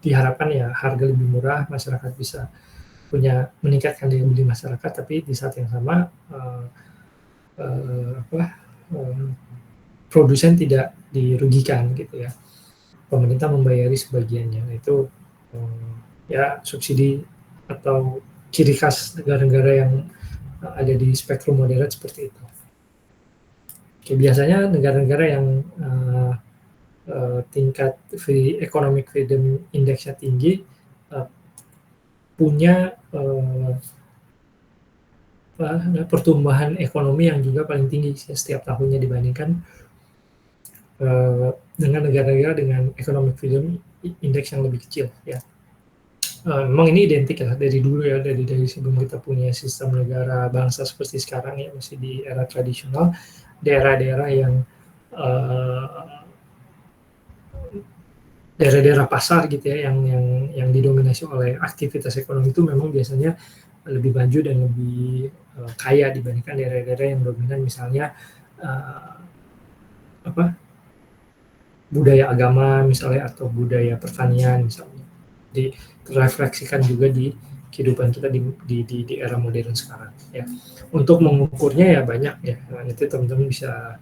A: diharapkan ya harga lebih murah, masyarakat bisa meningkatkan daya beli masyarakat, tapi di saat yang sama produsen tidak dirugikan gitu ya. Pemerintah membayari sebagiannya. Nah, itu ya subsidi atau ciri khas negara-negara yang ada di spektrum moderat seperti itu. Oke, biasanya negara-negara yang tingkat economic freedom index-nya tinggi punya pertumbuhan ekonomi yang juga paling tinggi setiap tahunnya dibandingkan dengan negara-negara dengan economic freedom index yang lebih kecil ya. Memang ini identik ya dari dulu ya, dari sebelum kita punya sistem negara bangsa seperti sekarang ya, masih di era tradisional, daerah-daerah pasar gitu ya, yang didominasi oleh aktivitas ekonomi itu memang biasanya lebih maju dan lebih kaya dibandingkan daerah-daerah yang dominan misalnya budaya agama misalnya atau budaya pertanian misalnya. Jadi terrefleksikan juga di kehidupan kita di era modern sekarang ya. Untuk mengukurnya ya banyak ya. Nah, nanti teman-teman bisa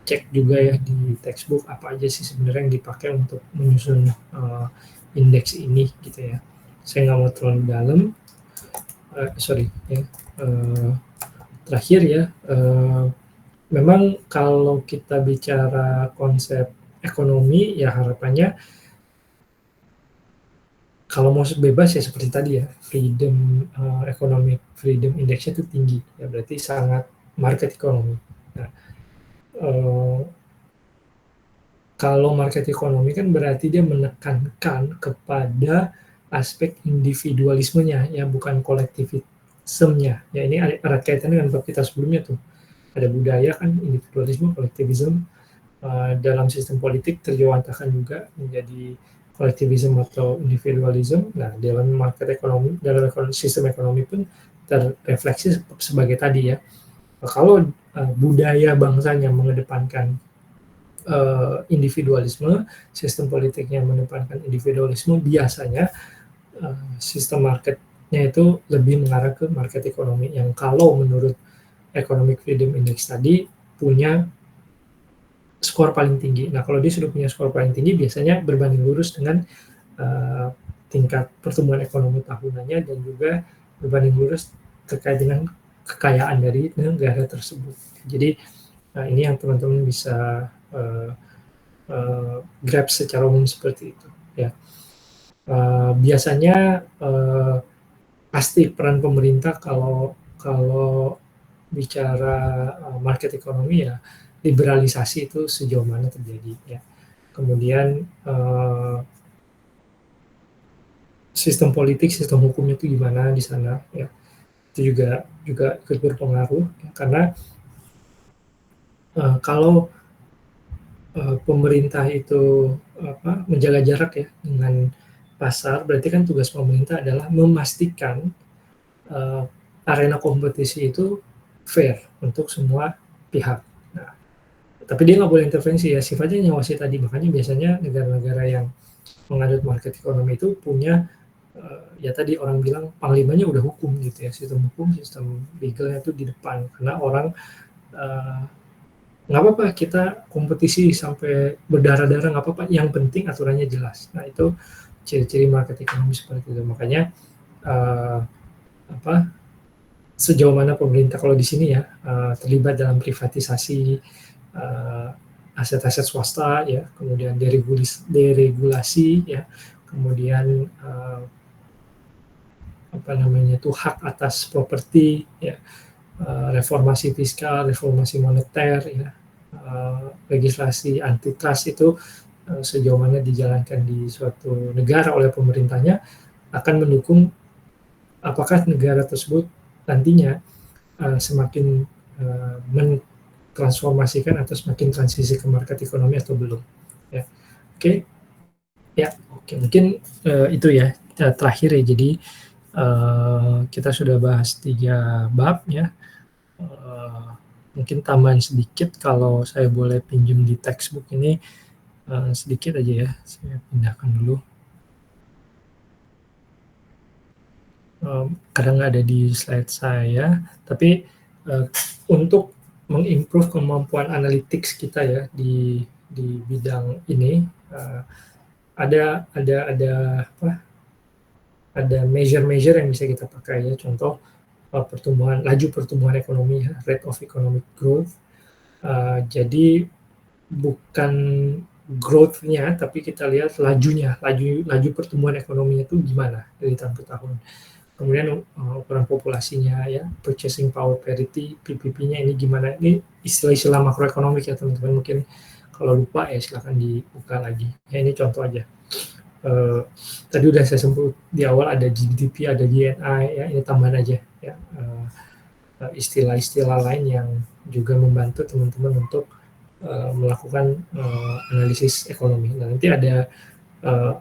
A: cek juga ya di textbook apa aja sih sebenarnya yang dipakai untuk menyusun indeks ini gitu ya. Saya nggak mau terlalu dalam. Terakhir ya, memang kalau kita bicara konsep ekonomi ya harapannya kalau mau bebas ya seperti tadi ya, freedom economic freedom index-nya itu tinggi ya, berarti sangat market economy. Nah, kalau market economy kan berarti dia menekankan kepada aspek individualismenya ya, bukan kolektivismenya ya. Ini erat kaitannya dengan bab kita sebelumnya tuh, ada budaya kan, individualisme, kolektivisme. Dalam sistem politik terjawantahkan juga menjadi kolektivisme atau individualisme. Nah, dalam market ekonomi, dalam sistem ekonomi pun terrefleksi sebagai tadi ya, Kalau budaya bangsanya mengedepankan individualisme, sistem politiknya mengedepankan individualisme, biasanya sistem marketnya itu lebih mengarah ke market ekonomi yang kalau menurut Economic Freedom Index tadi punya skor paling tinggi. Nah, kalau dia sudah punya skor paling tinggi, biasanya berbanding lurus dengan tingkat pertumbuhan ekonomi tahunannya dan juga berbanding lurus terkait dengan kekayaan dari negara tersebut. Jadi ini yang teman-teman bisa grab secara umum seperti itu. Ya, biasanya pasti peran pemerintah kalau bicara market ekonomi ya liberalisasi itu sejauh mana terjadi ya. Kemudian sistem politik, sistem hukumnya itu gimana di sana ya. Itu juga ikut berpengaruh ya, karena kalau pemerintah itu menjaga jarak ya dengan pasar, berarti kan tugas pemerintah adalah memastikan arena kompetisi itu fair untuk semua pihak. Nah, tapi dia nggak boleh intervensi ya, sifatnya nyawasi tadi. Makanya biasanya negara-negara yang mengadut market ekonomi itu punya ya tadi orang bilang panglimanya udah hukum gitu ya, sistem hukum, sistem legalnya itu di depan, karena orang nggak apa-apa kita kompetisi sampai berdarah-darah, nggak apa-apa, yang penting aturannya jelas. Nah itu ciri-ciri market ekonomi seperti itu. Makanya sejauh mana pemerintah kalau di sini ya terlibat dalam privatisasi aset-aset swasta ya, kemudian deregulasi ya, kemudian hak atas properti ya, reformasi fiskal, reformasi moneter ya, legislasi antitrust itu sejauh mana dijalankan di suatu negara oleh pemerintahnya akan mendukung apakah negara tersebut nantinya semakin mentransformasikan atau semakin transisi ke market ekonomi atau belum ya. Oke, mungkin itu ya terakhir ya. Jadi kita sudah bahas 3 bab ya. Mungkin tambahan sedikit kalau saya boleh pinjam di textbook ini sedikit aja ya, saya pindahkan dulu. Kadang nggak ada di slide saya, tapi untuk mengimprove kemampuan analytics kita ya di bidang ini ada measure yang bisa kita pakai ya. Contoh laju pertumbuhan ekonomi, rate of economic growth. Jadi bukan growth-nya, tapi kita lihat lajunya, laju pertumbuhan ekonominya itu gimana dari tahun ke tahun. Kemudian ukuran populasinya ya, purchasing power parity, PPP-nya ini gimana. Ini istilah-istilah makroekonomik ya teman-teman, mungkin kalau lupa ya silakan dibuka lagi. Ya ini contoh aja. Tadi udah saya sebut di awal ada GDP, ada GNI ya, ini tambahan aja ya. Istilah-istilah lain yang juga membantu teman-teman untuk melakukan analisis ekonomi. Nah, nanti ada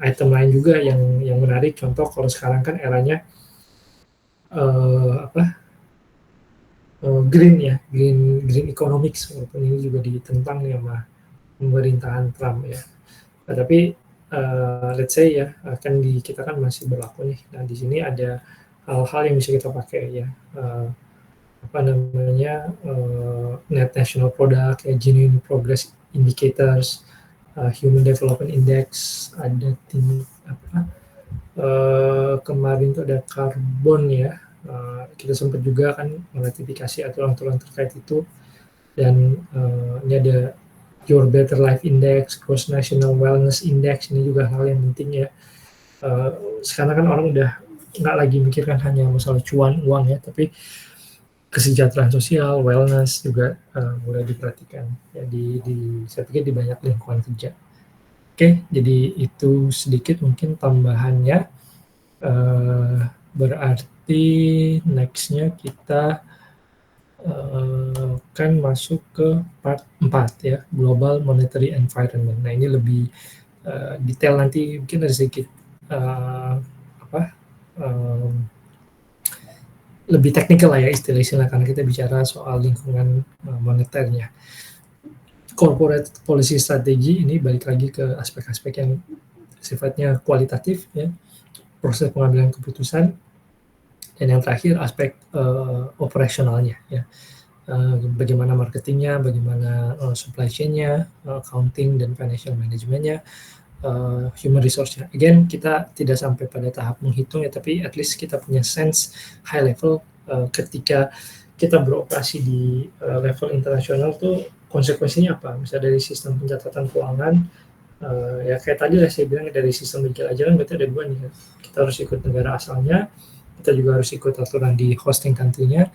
A: item lain juga yang menarik. Contoh kalau sekarang kan eranya green ya, green economics, walaupun ini juga ditentang nih sama pemerintahan Trump ya. Nah, tapi let's say ya, kita kan masih berlaku nih. Nah, di sini ada hal-hal yang bisa kita pakai ya. Net National Product, ya, Genuine Progress Indicators, Human Development Index, ada kemarin itu ada karbon ya. Kita sempat juga kan meratifikasi aturan-aturan terkait itu, dan ini ada Your Better Life Index, Gross National Wellness Index, ini juga hal yang penting ya. Sekarang kan orang udah nggak lagi mikirkan hanya masalah cuan, uang ya, tapi kesejahteraan sosial, wellness juga mulai diperhatikan ya saya pikir di banyak lingkungan kerja. Oke, jadi itu sedikit mungkin tambahannya. Berarti next-nya kita kan masuk ke part 4 ya, Global Monetary Environment. Nah ini lebih detail, nanti mungkin ada sedikit lebih teknikal lah ya istilah-istilah, karena kita bicara soal lingkungan moneternya. Corporate policy strategy ini balik lagi ke aspek-aspek yang sifatnya kualitatif ya, proses pengambilan keputusan, dan yang terakhir aspek operasionalnya ya. Bagaimana marketingnya, bagaimana supply chain-nya, accounting dan financial management-nya, human resource-nya. Again, kita tidak sampai pada tahap menghitung ya, tapi at least kita punya sense high level ketika kita beroperasi di level internasional tuh konsekuensinya apa. Misalnya dari sistem pencatatan keuangan, ya kayak tadi lah saya bilang dari sistem legal aja kan berarti ada dua nih. Kita harus ikut negara asalnya, kita juga harus ikut aturan di hosting country-nya.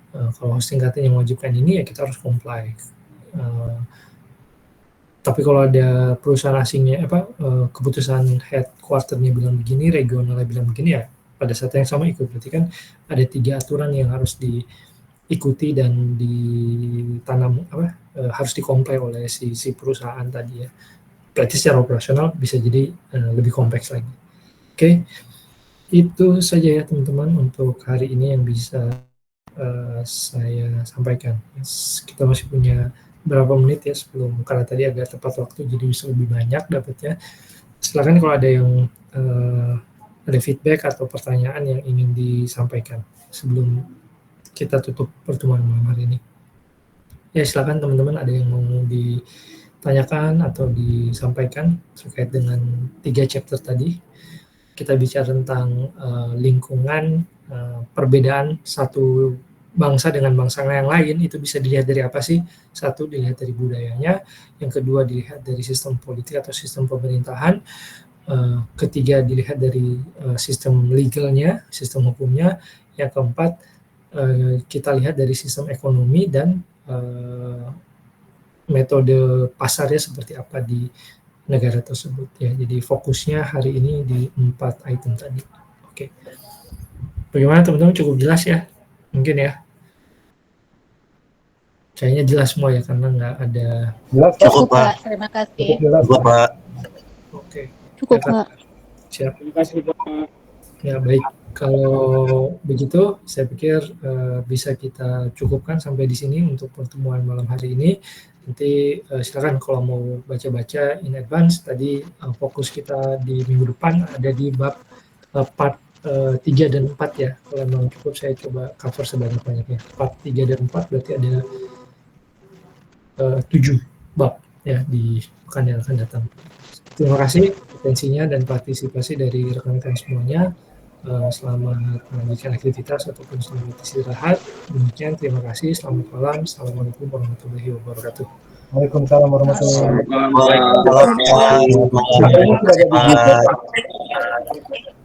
A: Kalau hosting country-nya mewajibkan ini ya kita harus comply. Tapi kalau ada perusahaan asingnya keputusan headquarter-nya bilang begini, regionalnya bilang begini, ya pada saat yang sama ikut. Berarti kan ada 3 aturan yang harus diikuti dan ditanam harus dikomplai oleh si perusahaan tadi ya. Berarti secara operasional bisa jadi lebih kompleks lagi. Oke. Itu saja ya teman-teman untuk hari ini yang bisa saya sampaikan. Kita masih punya berapa menit ya sebelum, karena tadi agak tepat waktu jadi bisa lebih banyak dapatnya. Silakan kalau ada yang ada feedback atau pertanyaan yang ingin disampaikan sebelum kita tutup pertemuan malam hari ini. Ya silakan teman-teman, ada yang mau ditanyakan atau disampaikan terkait dengan 3 chapter tadi. Kita bicara tentang lingkungan, perbedaan satu bangsa dengan bangsa yang lain itu bisa dilihat dari apa sih? Satu, dilihat dari budayanya, yang kedua dilihat dari sistem politik atau sistem pemerintahan, ketiga dilihat dari sistem legalnya, sistem hukumnya, yang keempat kita lihat dari sistem ekonomi dan metode pasarnya seperti apa di negara tersebut ya. Jadi fokusnya hari ini di 4 item tadi. Oke. Bagaimana teman-teman, cukup jelas ya? Mungkin ya. Kayaknya jelas semua ya, karena nggak ada.
B: Jelas,
C: cukup Pak, terima kasih.
B: Cukup Pak.
A: Oke.
C: Cukup
A: Ya,
C: Pak.
A: Siap. Terima kasih Pak. Ya baik, kalau begitu saya pikir bisa kita cukupkan sampai di sini untuk pertemuan malam hari ini. Nanti silakan kalau mau baca-baca in advance. Tadi fokus kita di minggu depan ada di bab part 3 dan 4 ya. Kalau memang cukup saya coba cover sebanyak-banyaknya. Part 3 dan 4 berarti ada 7 bab ya di pekan yang akan datang. Terima kasih atensinya dan partisipasi dari rekan-rekan semuanya. Selamat melanjutkan aktivitas ataupun selamat istirahat. Demikian, terima kasih. Selamat malam. Assalamualaikum warahmatullahi wabarakatuh.
B: Waalaikumsalam warahmatullahi wabarakatuh.
D: Waalaikumsalam warahmatullahi wabarakatuh.